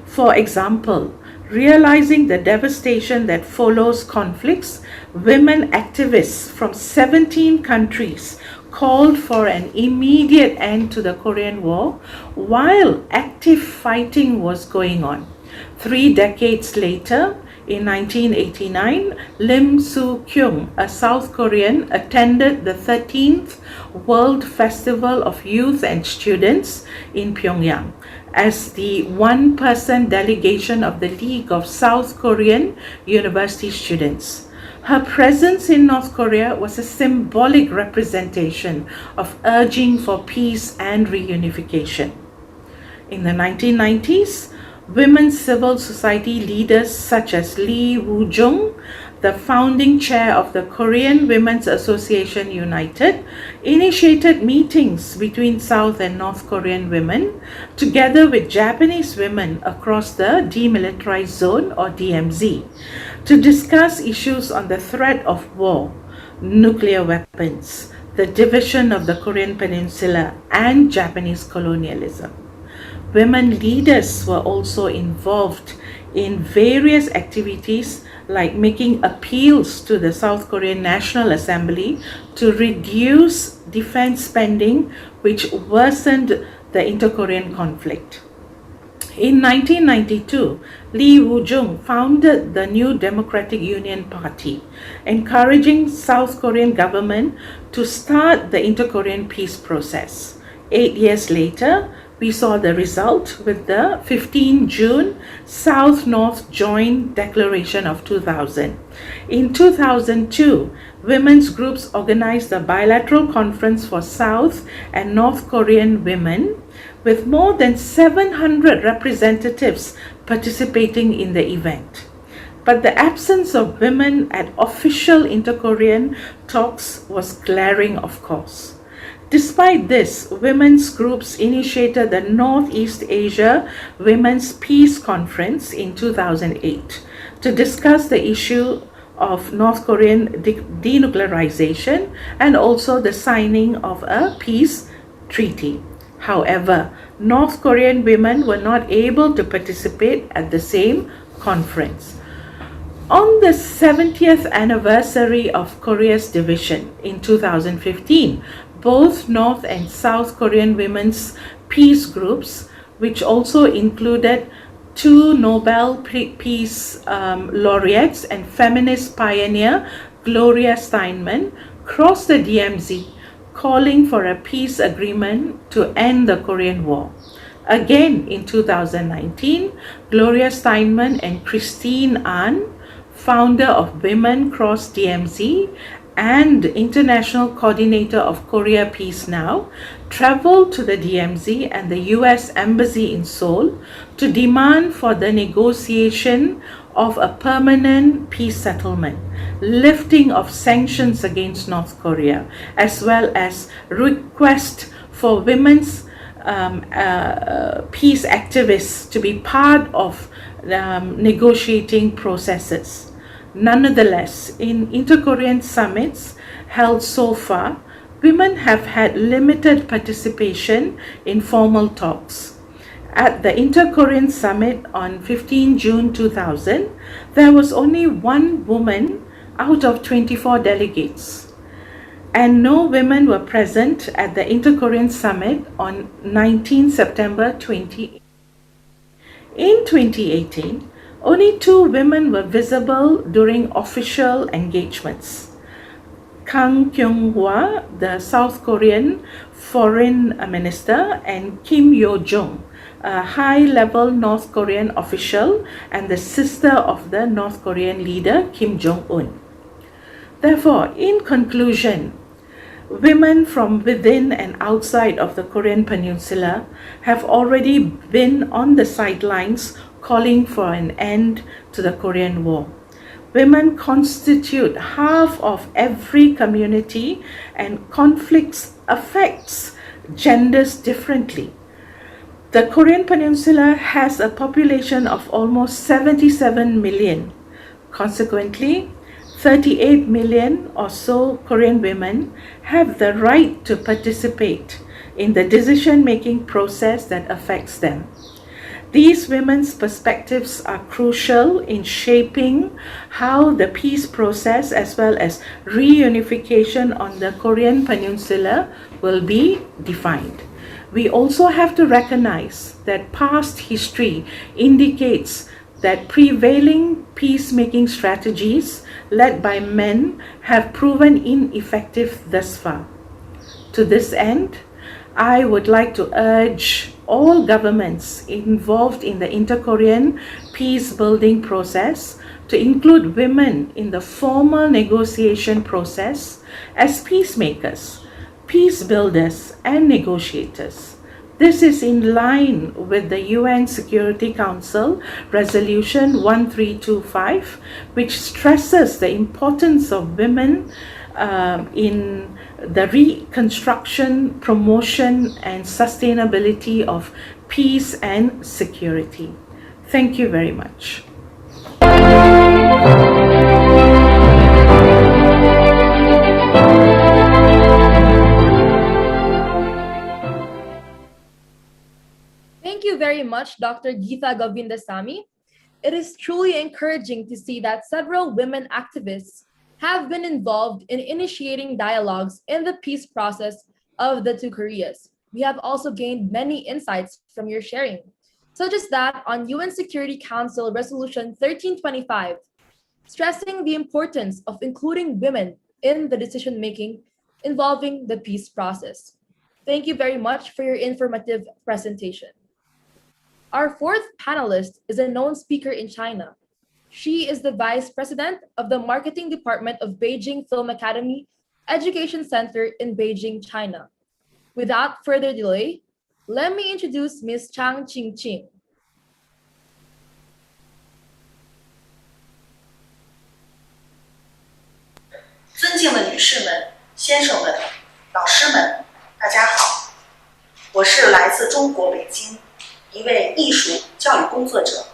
For example, realizing the devastation that follows conflicts, women activists from 17 countries called for an immediate end to the Korean War while active fighting was going on. 3 decades later, in 1989, Lim Soo-kyung, a South Korean, attended the 13th World Festival of Youth and Students in Pyongyang as the one-person delegation of the League of South Korean University Students. Her presence in North Korea was a symbolic representation of urging for peace and reunification. In the 1990s, women civil society leaders such as Lee Woo-jung, the founding chair of the Korean Women's Association United, initiated meetings between South and North Korean women, together with Japanese women across the Demilitarized Zone or DMZ, to discuss issues on the threat of war, nuclear weapons, the division of the Korean Peninsula, and Japanese colonialism. Women leaders were also involved in various activities like making appeals to the South Korean National Assembly to reduce defense spending, which worsened the inter-Korean conflict. In 1992, Lee Woo-jung founded the New Democratic Union Party, encouraging South Korean government to start the inter-Korean peace process. 8 years later, we saw the result with the 15 June South-North Joint Declaration of 2000. In 2002, women's groups organized a bilateral conference for South and North Korean women, with more than 700 representatives participating in the event. But the absence of women at official inter-Korean talks was glaring, of course. Despite this, women's groups initiated the Northeast Asia Women's Peace Conference in 2008 to discuss the issue of North Korean denuclearization and also the signing of a peace treaty. However, North Korean women were not able to participate at the same conference. On the 70th anniversary of Korea's division in 2015, both North and South Korean women's peace groups, which also included 2 Nobel Peace laureates and feminist pioneer Gloria Steinman, crossed the DMZ, calling for a peace agreement to end the Korean War. Again, in 2019, Gloria Steinman and Christine Ahn, founder of Women Cross DMZ and International Coordinator of Korea Peace Now, traveled to the DMZ and the US Embassy in Seoul to demand for the negotiation of a permanent peace settlement, lifting of sanctions against North Korea, as well as request for women's peace activists to be part of negotiating processes. Nonetheless, in inter-Korean summits held so far, women have had limited participation in formal talks. At the Inter-Korean Summit on 15 June 2000, there was only 1 woman out of 24 delegates, and no women were present at the Inter-Korean Summit on 19 September 2018. In 2018, only 2 women were visible during official engagements. Kang Kyung-hwa, the South Korean foreign minister, and Kim Yo-jong, a high-level North Korean official and the sister of the North Korean leader Kim Jong-un. Therefore, in conclusion, women from within and outside of the Korean Peninsula have already been on the sidelines calling for an end to the Korean War. Women constitute half of every community, and conflicts affects genders differently. The Korean Peninsula has a population of almost 77 million. Consequently, 38 million or so Korean women have the right to participate in the decision-making process that affects them. These women's perspectives are crucial in shaping how the peace process as well as reunification on the Korean Peninsula will be defined. We also have to recognize that past history indicates that prevailing peacemaking strategies led by men have proven ineffective thus far. To this end, I would like to urge all governments involved in the inter-Korean peace-building process to include women in the formal negotiation process as peacemakers, peace builders, and negotiators. This is in line with the UN Security Council Resolution 1325, which stresses the importance of women in the reconstruction, promotion, and sustainability of peace and security. Thank you very much. Thank you very much, Dr. Geeta Govindasamy. It is truly encouraging to see that several women activists have been involved in initiating dialogues in the peace process of the two Koreas. We have also gained many insights from your sharing, such as that on UN Security Council Resolution 1325, stressing the importance of including women in the decision-making involving the peace process. Thank you very much for your informative presentation. Our fourth panelist is a known speaker in China. She is the Vice President of the Marketing Department of Beijing Film Academy Education Center in Beijing, China. Without further delay, let me introduce Ms. Chang Qingqing. 尊敬的女士们、先生们、老师们，大家好，我是来自中国北京一位艺术教育工作者。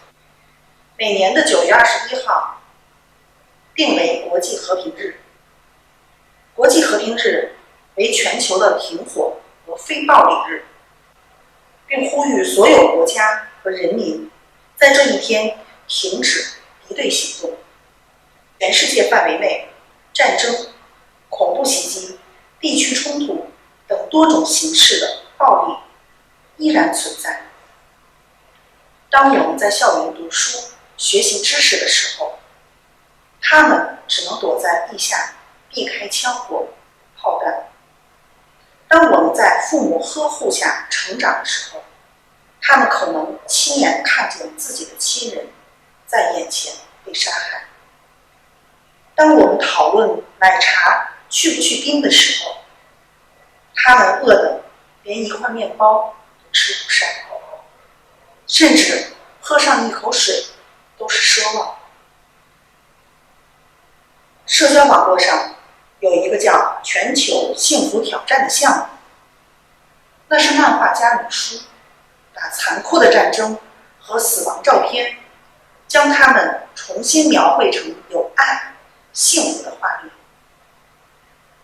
每年的9月21号定为国际和平日。国际和平日为全球的停火和非暴力日，并呼吁所有国家和人民在这一天停止敌对行动。全世界范围内，战争、恐怖袭击、地区冲突等多种形式的暴力依然存在。当我们在校园读书、学习知识的时候，他们只能躲在地下，避开枪火、炮弹。当我们在父母呵护下成长的时候，他们可能亲眼看见自己的亲人在眼前被杀害。当我们讨论奶茶去不去冰的时候，他们饿得连一块面包都吃不上，甚至喝上一口水都是奢望。社交网络上有一个叫全球幸福挑战的项目，那是漫画家李叔把残酷的战争和死亡照片，将它们重新描绘成有爱、幸福的画面。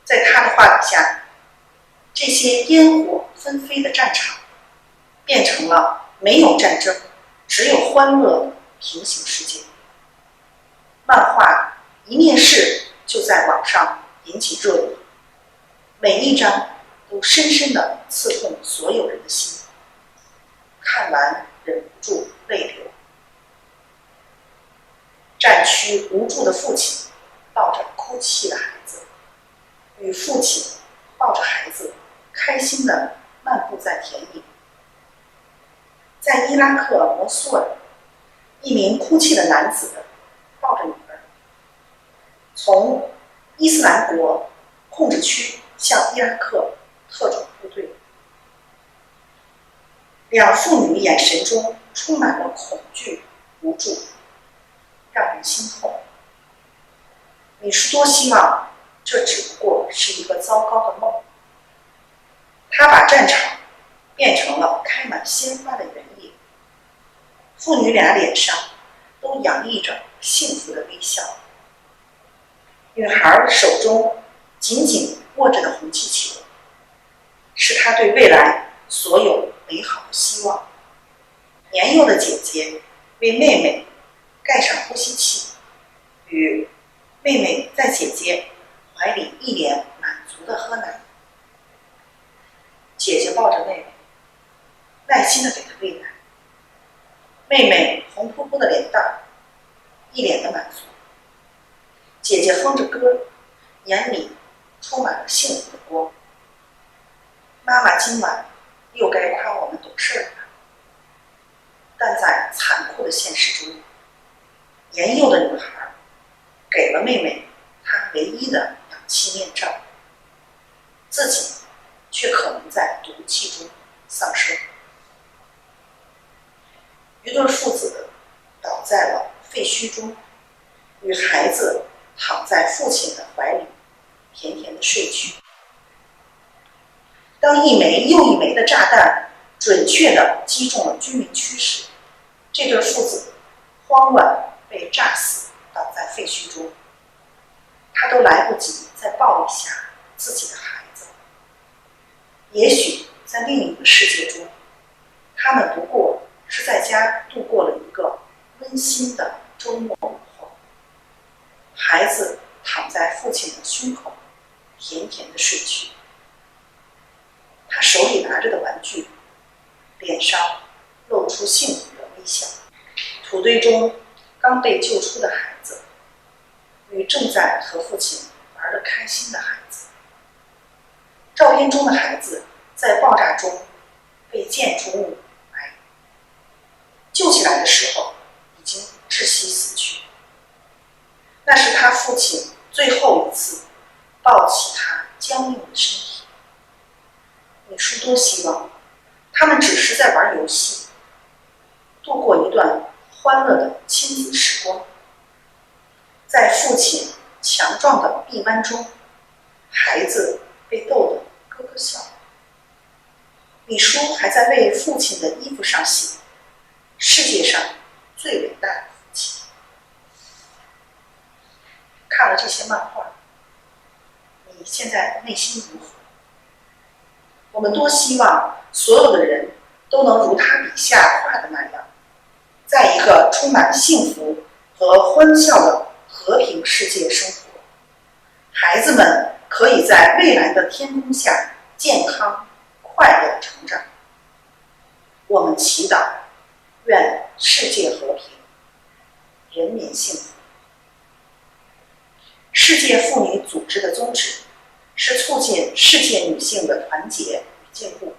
在他的画笔下，这些烟火纷飞的战场变成了没有战争，只有欢乐的平行世界。漫画一面世就在网上引起热议，每一张都深深地刺痛所有人的心，看完忍不住泪流。战区无助的父亲抱着哭泣的孩子，与父亲抱着孩子开心地漫步在田野。在伊拉克摩苏尔，一名哭泣的男子抱着女儿，从伊斯兰国控制区向伊拉克特种部队。两父女眼神中充满了恐惧无助，让人心痛。米叔多希望这只不过是一个糟糕的梦。他把战场变成了开满鲜花的原野，父女俩脸上都洋溢着幸福的微笑。女孩手中紧紧握着的红气球，是她对未来所有美好的希望。年幼的姐姐为妹妹盖上呼吸器，与妹妹在姐姐怀里一脸满足地喝奶。姐姐抱着妹妹，耐心地给她喂奶。妹妹红扑扑的脸蛋儿，一脸的满足。姐姐哼着歌，眼里充满了幸福的光。妈妈今晚又该夸我们懂事了。但在残酷的现实中，年幼的女孩给了妹妹她唯一的氧气面罩，自己却可能在毒气中丧生。一对父子倒在了废墟中，与孩子躺在父亲的怀里，甜甜的睡去。当一枚又一枚的炸弹准确地击中了居民区时，这对父子慌乱被炸死，倒在废墟中。他都来不及再抱一下自己的孩子。也许在另一个世界中，他们不过是在家度过了一个温馨的周末午后。孩子躺在父亲的胸口，甜甜的睡去。他手里拿着的玩具，脸上露出幸福的微笑。土堆中刚被救出的孩子，与正在和父亲玩得开心的孩子。照片中的孩子在爆炸中被建筑物埋，救起来的时候已经窒息死去。那是他父亲最后一次抱起他僵硬的身体。米叔多希望他们只是在玩游戏，度过一段欢乐的亲子时光。在父亲强壮的臂弯中，孩子被逗得咯咯笑。米叔还在为父亲的衣服上写“世界上最伟大的父亲”。看了这些漫画，你现在内心如何？我们多希望所有的人都能如他笔下画的那样，在一个充满幸福和欢笑的和平世界生活。孩子们可以在蔚蓝的天空下健康快乐地成长。我们祈祷，愿世界和平，人民幸福。世界妇女组织的宗旨是促进世界女性的团结与进步，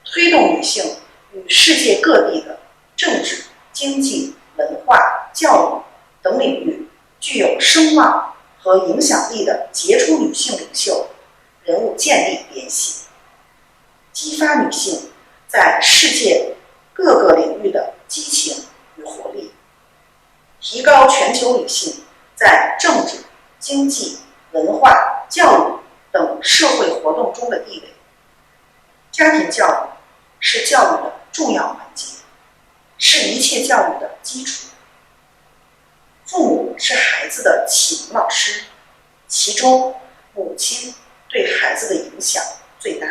推动女性与世界各地的政治、经济、文化、教育等领域具有声望和影响力的杰出女性领袖人物建立联系，激发女性在世界各个领域的激情与活力，提高全球女性在政治、经济、文化、教育等社会活动中的地位。家庭教育是教育的重要环节，是一切教育的基础。父母是孩子的启蒙老师，其中母亲对孩子的影响最大。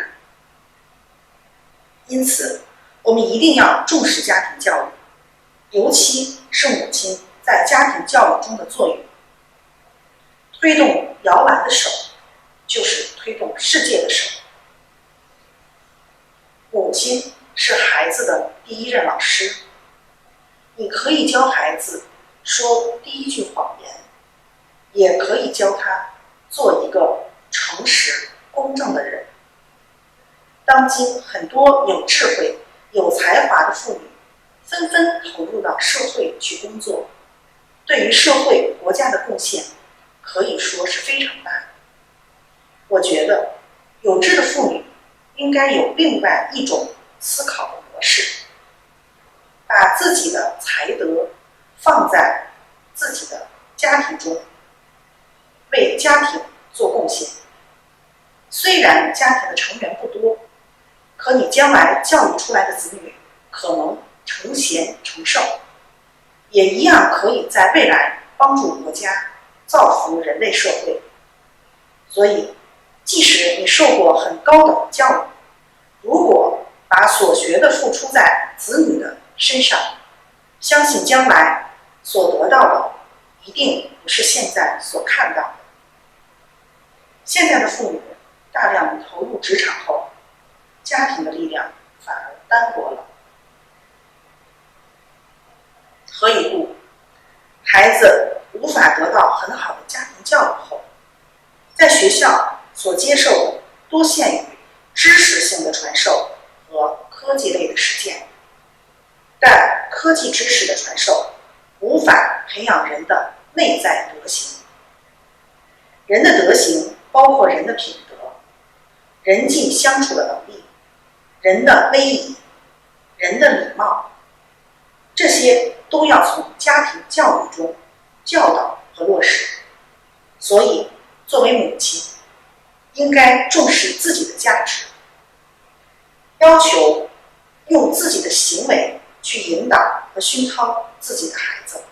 因此，我们一定要重视家庭教育，尤其是母亲在家庭教育中的作用。推动摇篮的手，就是推动世界的手。母亲是孩子的第一任老师，你可以教孩子说第一句谎言，也可以教他做一个诚实、公正的人。当今很多有智慧、有才华的妇女，纷纷投入到社会去工作，对于社会、国家的贡献可以说是非常大的。我觉得有志的妇女应该有另外一种思考的模式，把自己的才德、放在自己的家庭中，为家庭做贡献。虽然家庭的成员不多，可你将来教育出来的子女可能承贤承寿，也一样可以在未来帮助国家，造福人类社会。所以，即使你受过很高等的教育，如果把所学的付出在子女的身上，相信将来所得到的一定不是现在所看到的。现在的父母大量投入职场后，家庭的力量反而单薄了。何以故？孩子无法得到很好的家庭教育后，在学校所接受的多限于知识性的传授和科技类的实践，但科技知识的传授无法培养人的内在德行。人的德行包括人的品德、人际相处的能力、人的威仪、人的礼貌，这些都要从家庭教育中教导和落实。所以，作为母亲，应该重视自己的价值，要求用自己的行为去引导和熏陶自己的孩子，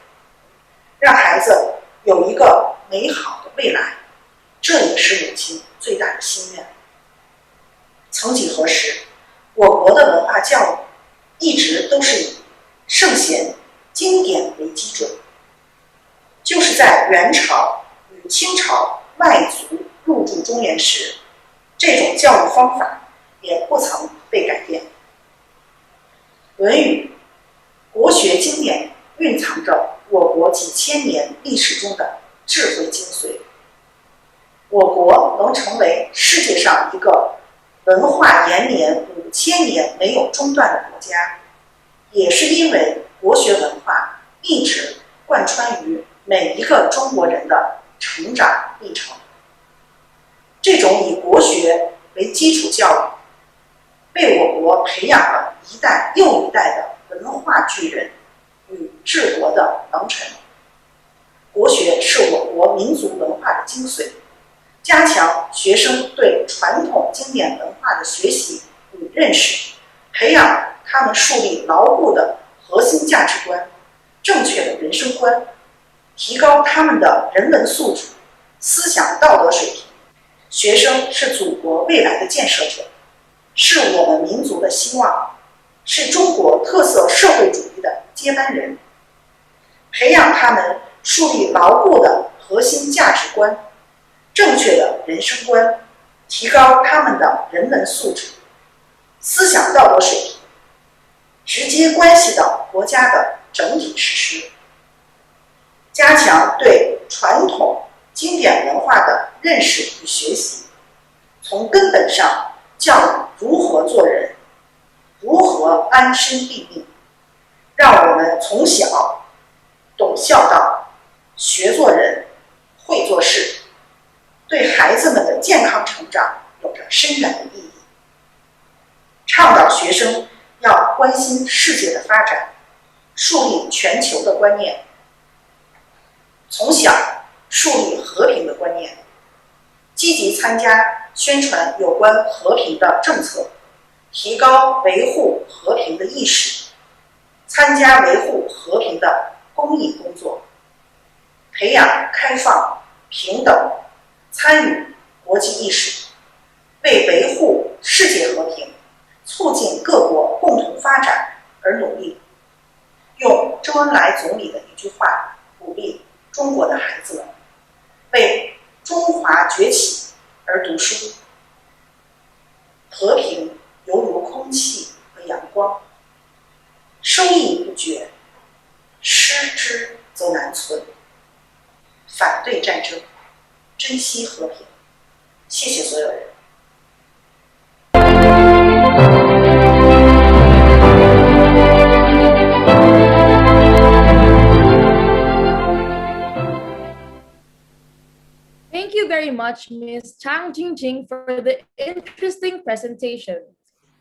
让孩子有一个美好的未来，这也是母亲最大的心愿。曾几何时，我国的文化教育一直都是以圣贤经典为基准，就是在元朝与清朝外族入驻中原时，这种教育方法也不曾被改变。《论语》国学经典蕴藏着我国几千年历史中的智慧精髓。我国能成为世界上一个文化延绵5000年没有中断的国家，也是因为国学文化一直贯穿于每一个中国人的成长历程。这种以国学为基础教育，为我国培养了一代又一代的文化巨人与治国的能臣。国学是我国民族文化的精髓，加强学生对传统经典文化的学习与认识，培养他们树立牢固的核心价值观、正确的人生观，提高他们的人文素质、思想道德水平。学生是祖国未来的建设者，是我们民族的希望，是中国特色社会主义的接班人。培养他们树立牢固的核心价值观、正确的人生观，提高他们的人文素质、思想道德水平，直接关系到国家的整体实施。加强对传统经典文化的认识与学习，从根本上教育如何做人，如何安身立命，让我们从小懂孝道、学做人、会做事，对孩子们的健康成长有着深远的意义。倡导学生要关心世界的发展，树立全球的观念，从小树立和平的观念，积极参加宣传有关和平的政策，提高维护和平的意识，参加维护和平的公益工作，培养开放、平等、参与国际意识，为维护世界和平、促进各国共同发展而努力。用周恩来总理的一句话鼓励中国的孩子们，为中华崛起而读书。和平犹如空气和阳光，收益不绝，失之则难存。反对战争，珍惜和平。谢谢所有人。Thank you very much, Ms. Chang Jingjing, for the interesting presentation.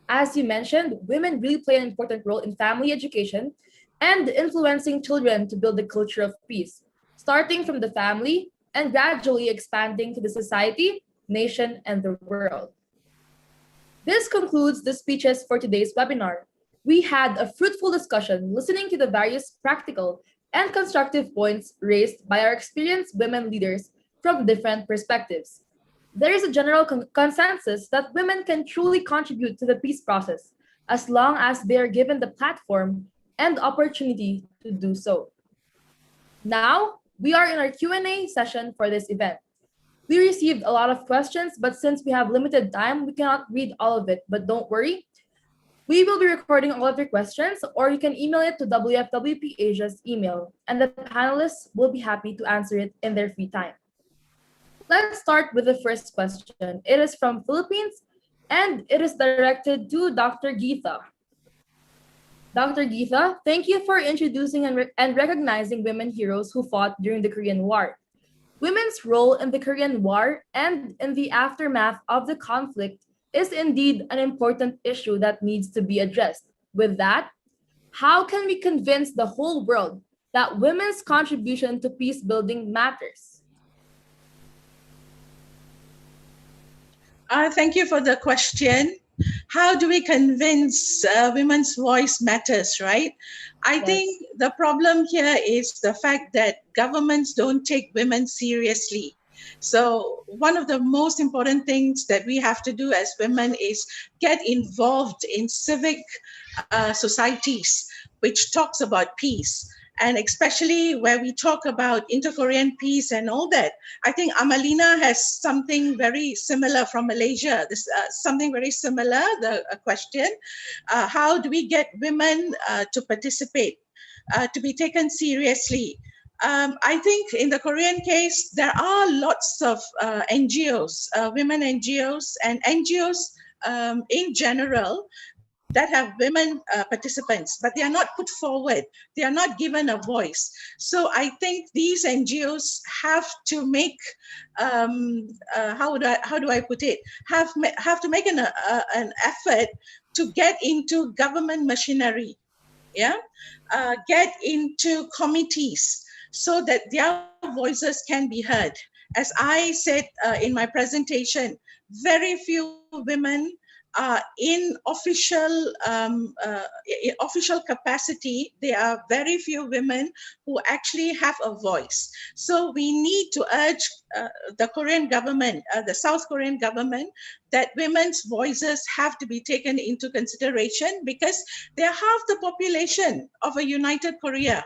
As you mentioned, women really play an important role in family education and influencing children to build a culture of peace, starting from the family and gradually expanding to the society, nation, and the world. This concludes the speeches for today's webinar. We had a fruitful discussion listening to the various practical and constructive points raised by our experienced women leaders from different perspectives. There is a general consensus that women can truly contribute to the peace process as long as they are given the platform and opportunity to do so. Now, we are in our Q&A session for this event. We received a lot of questions, but since we have limited time, we cannot read all of it. But don't worry, we will be recording all of your questions, or you can email it to WFWP Asia's email, and the panelists will be happy to answer it in their free time. Let's start with the first question. It is from Philippines, and it is directed to Dr. Geetha. Dr. Geetha, thank you for introducing and recognizing women heroes who fought during the Korean War. Women's role in the Korean War and in the aftermath of the conflict is indeed an important issue that needs to be addressed. With that, how can we convince the whole world that women's contribution to peace building matters? Thank you for the question. How do we convince women's voice matters, right? I think the problem here is the fact that governments don't take women seriously. So one of the most important things that we have to do as women is get involved in civic societies, which talks about peace. And especially where we talk about inter-Korean peace and all that, I think Amalina has something very similar from Malaysia. This something very similar, the question, how do we get women to participate, to be taken seriously? I think in the Korean case, there are lots of NGOs, women NGOs and NGOs in general that have women participants, but they are not put forward. They are not given a voice. So I think these NGOs have to make, how do I put it? Have to make an effort to get into government machinery, get into committees so that their voices can be heard. As I said in my presentation, very few women in official capacity. There are very few women who actually have a voice. So we need to urge the Korean government, the South Korean government, that women's voices have to be taken into consideration because they're half the population of a united Korea.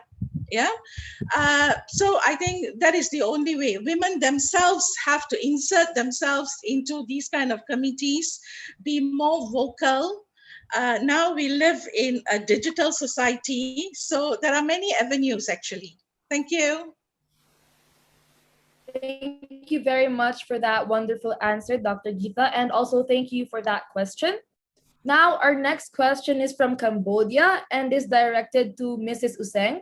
So I think that is the only way. Women themselves have to insert themselves into these kind of committees, be more vocal. Now we live in a digital society, so there are many avenues actually. Thank you. Thank you very much for that wonderful answer, Dr. Geetha, and also thank you for that question. Now our next question is from Cambodia and is directed to Mrs. Useng.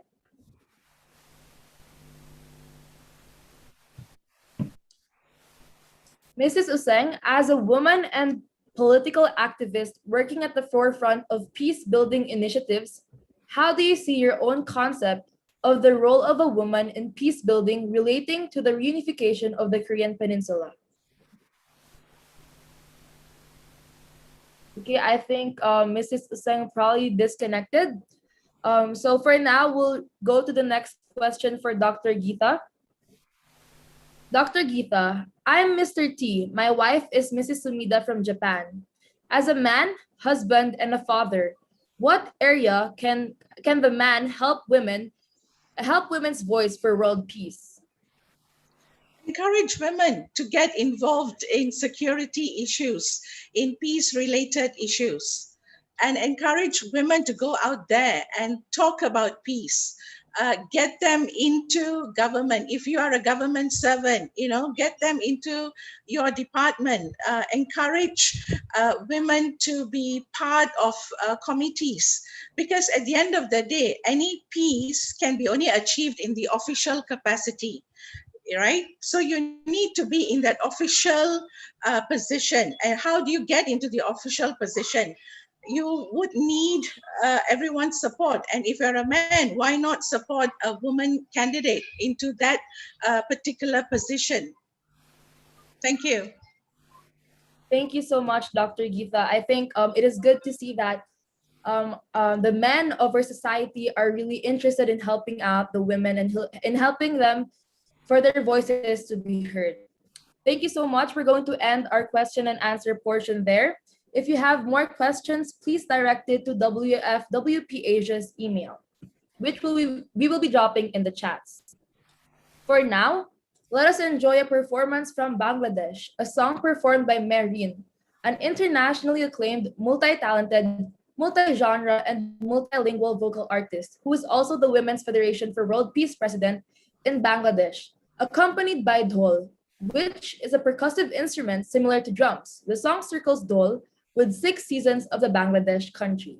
Mrs. Useng, as a woman and political activist working at the forefront of peace-building initiatives, how do you see your own concept of the role of a woman in peace-building relating to the reunification of the Korean Peninsula? Okay, I think Mrs. Useng probably disconnected. So for now, we'll go to the next question for Dr. Geetha. Dr. Geetha, I'm Mr. T. My wife is Mrs. Sumida from Japan. As a man, husband, and a father, what area can the man help women's voice for world peace? Encourage women to get involved in security issues, in peace-related issues, and encourage women to go out there and talk about peace. Get them into government. If you are a government servant, get them into your department. Encourage women to be part of committees, because at the end of the day, any peace can be only achieved in the official capacity, right? So you need to be in that official position. And how do you get into the official position? you would need everyone's support. And if you're a man, why not support a woman candidate into that particular position? Thank you. Thank you so much, Dr. Geeta. I think it is good to see that the men of our society are really interested in helping out the women and in helping them for their voices to be heard. Thank you so much. We're going to end our question and answer portion there. If you have more questions, please direct it to WFWP Asia's email, which we will be dropping in the chats. For now, let us enjoy a performance from Bangladesh, a song performed by Mehreen, an internationally acclaimed, multi-talented, multi-genre, and multilingual vocal artist who is also the Women's Federation for World Peace President in Bangladesh, accompanied by dhol, which is a percussive instrument similar to drums. The song circles dhol with 6 seasons of the Bangladesh country.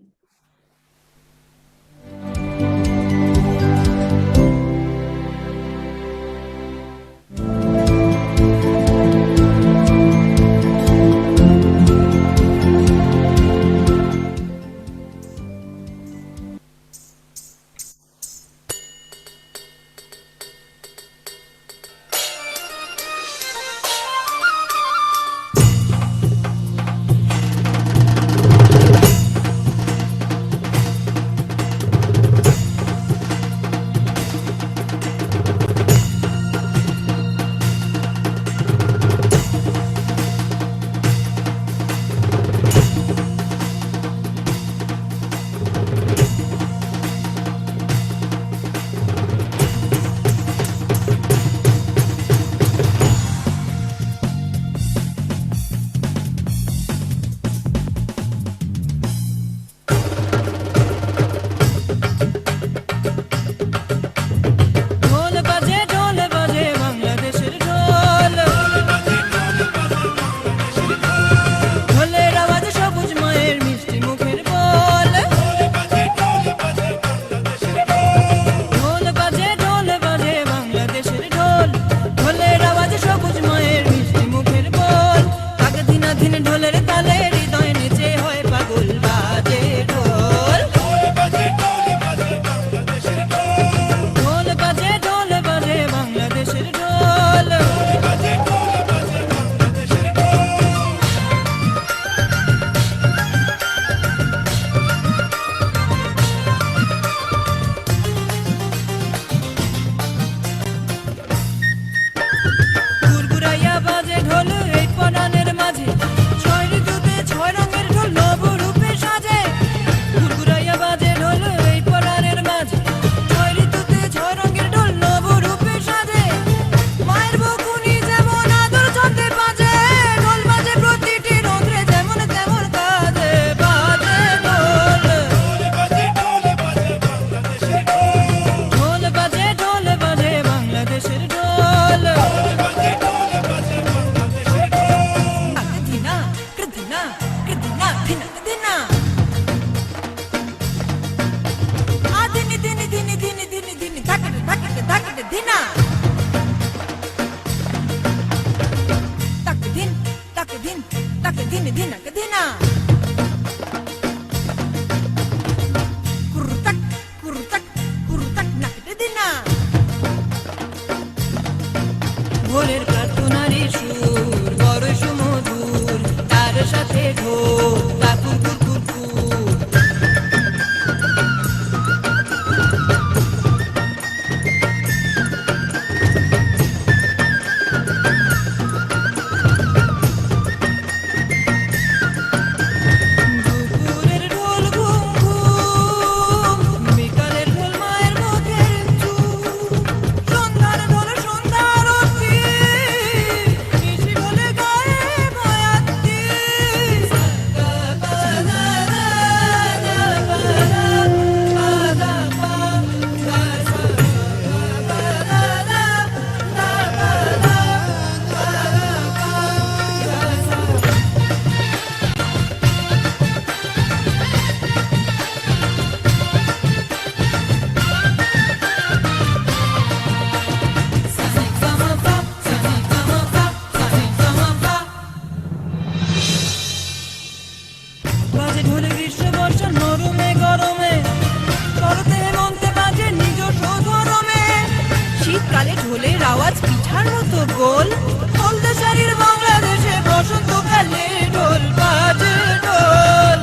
ঢোলের আওয়াজ পিঠার মতো গোল হলদে শাড়ির বাংলাদেশে বসন্তকালে ঢোল বাজে ঢোল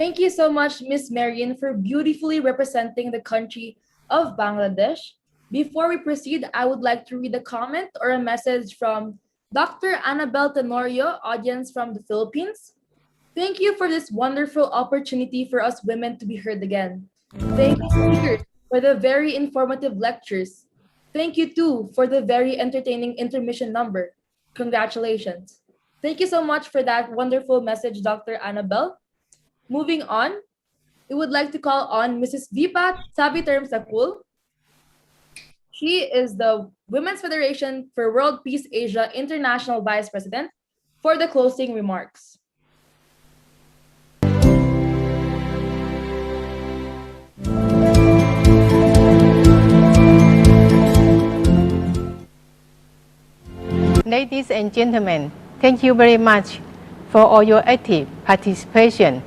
Thank you so much, Miss Marian, for beautifully representing the country of Bangladesh. Before we proceed, I would like to read a comment or a message from Dr. Annabel Tenorio, audience from the Philippines. Thank you for this wonderful opportunity for us women to be heard again. Thank you, speakers, for the very informative lectures. Thank you, too, for the very entertaining intermission number. Congratulations. Thank you so much for that wonderful message, Dr. Annabel. Moving on, we would like to call on Mrs. Vipa Saviterm Sakul. She is the Women's Federation for World Peace Asia International Vice President for the closing remarks. Ladies and gentlemen, thank you very much for all your active participation.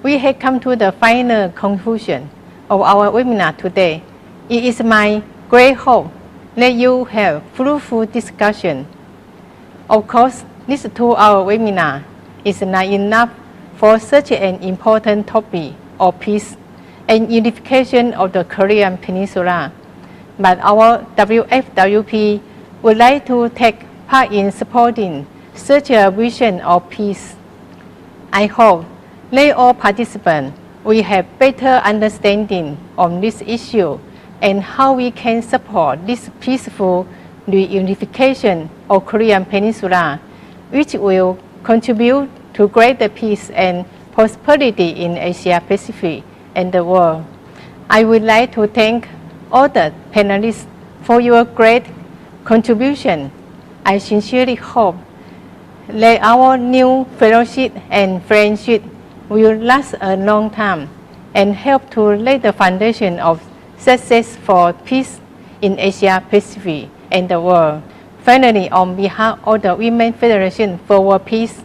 We have come to the final conclusion of our webinar today. It is my great hope that you have fruitful discussion. Of course, this 2-hour webinar is not enough for such an important topic of peace and unification of the Korean Peninsula. But our WFWP would like to take part in supporting such a vision of peace. I hope that all participants will have better understanding on this issue and how we can support this peaceful reunification of Korean Peninsula, which will contribute to greater peace and prosperity in Asia Pacific and the world. I would like to thank all the panelists for your great contribution. I sincerely hope that our new fellowship and friendship will last a long time and help to lay the foundation of success for peace in Asia Pacific and the world. Finally, on behalf of the Women's Federation for World Peace,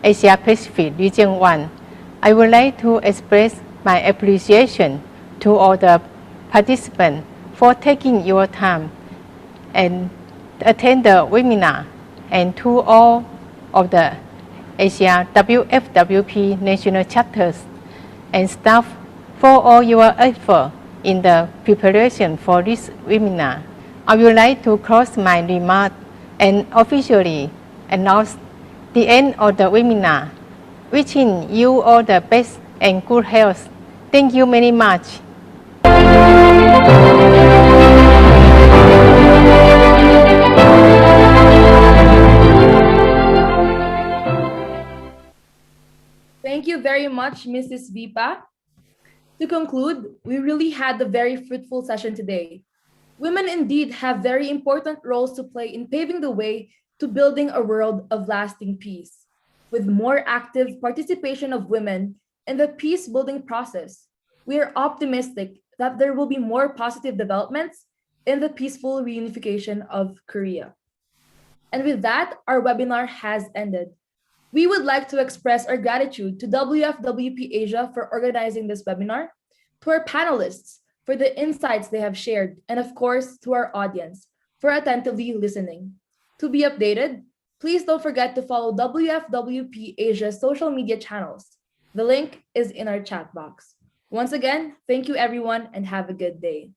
Asia Pacific Region 1, I would like to express my appreciation to all the participants for taking your time and attend the webinar, and to all of the Asia WFWP national chapters and staff for all your effort in the preparation for this webinar. I would like to close my remarks and officially announce the end of the webinar, wishing you all the best and good health. Thank you very much. Thank you very much, Mrs. Vipa. To conclude, we really had a very fruitful session today. Women indeed have very important roles to play in paving the way to building a world of lasting peace. With more active participation of women in the peace building process, we are optimistic that there will be more positive developments in the peaceful reunification of Korea. And with that, our webinar has ended. We would like to express our gratitude to WFWP Asia for organizing this webinar, to our panelists for the insights they have shared, and of course, to our audience for attentively listening. To be updated, please don't forget to follow WFWP Asia's social media channels. The link is in our chat box. Once again, thank you everyone and have a good day.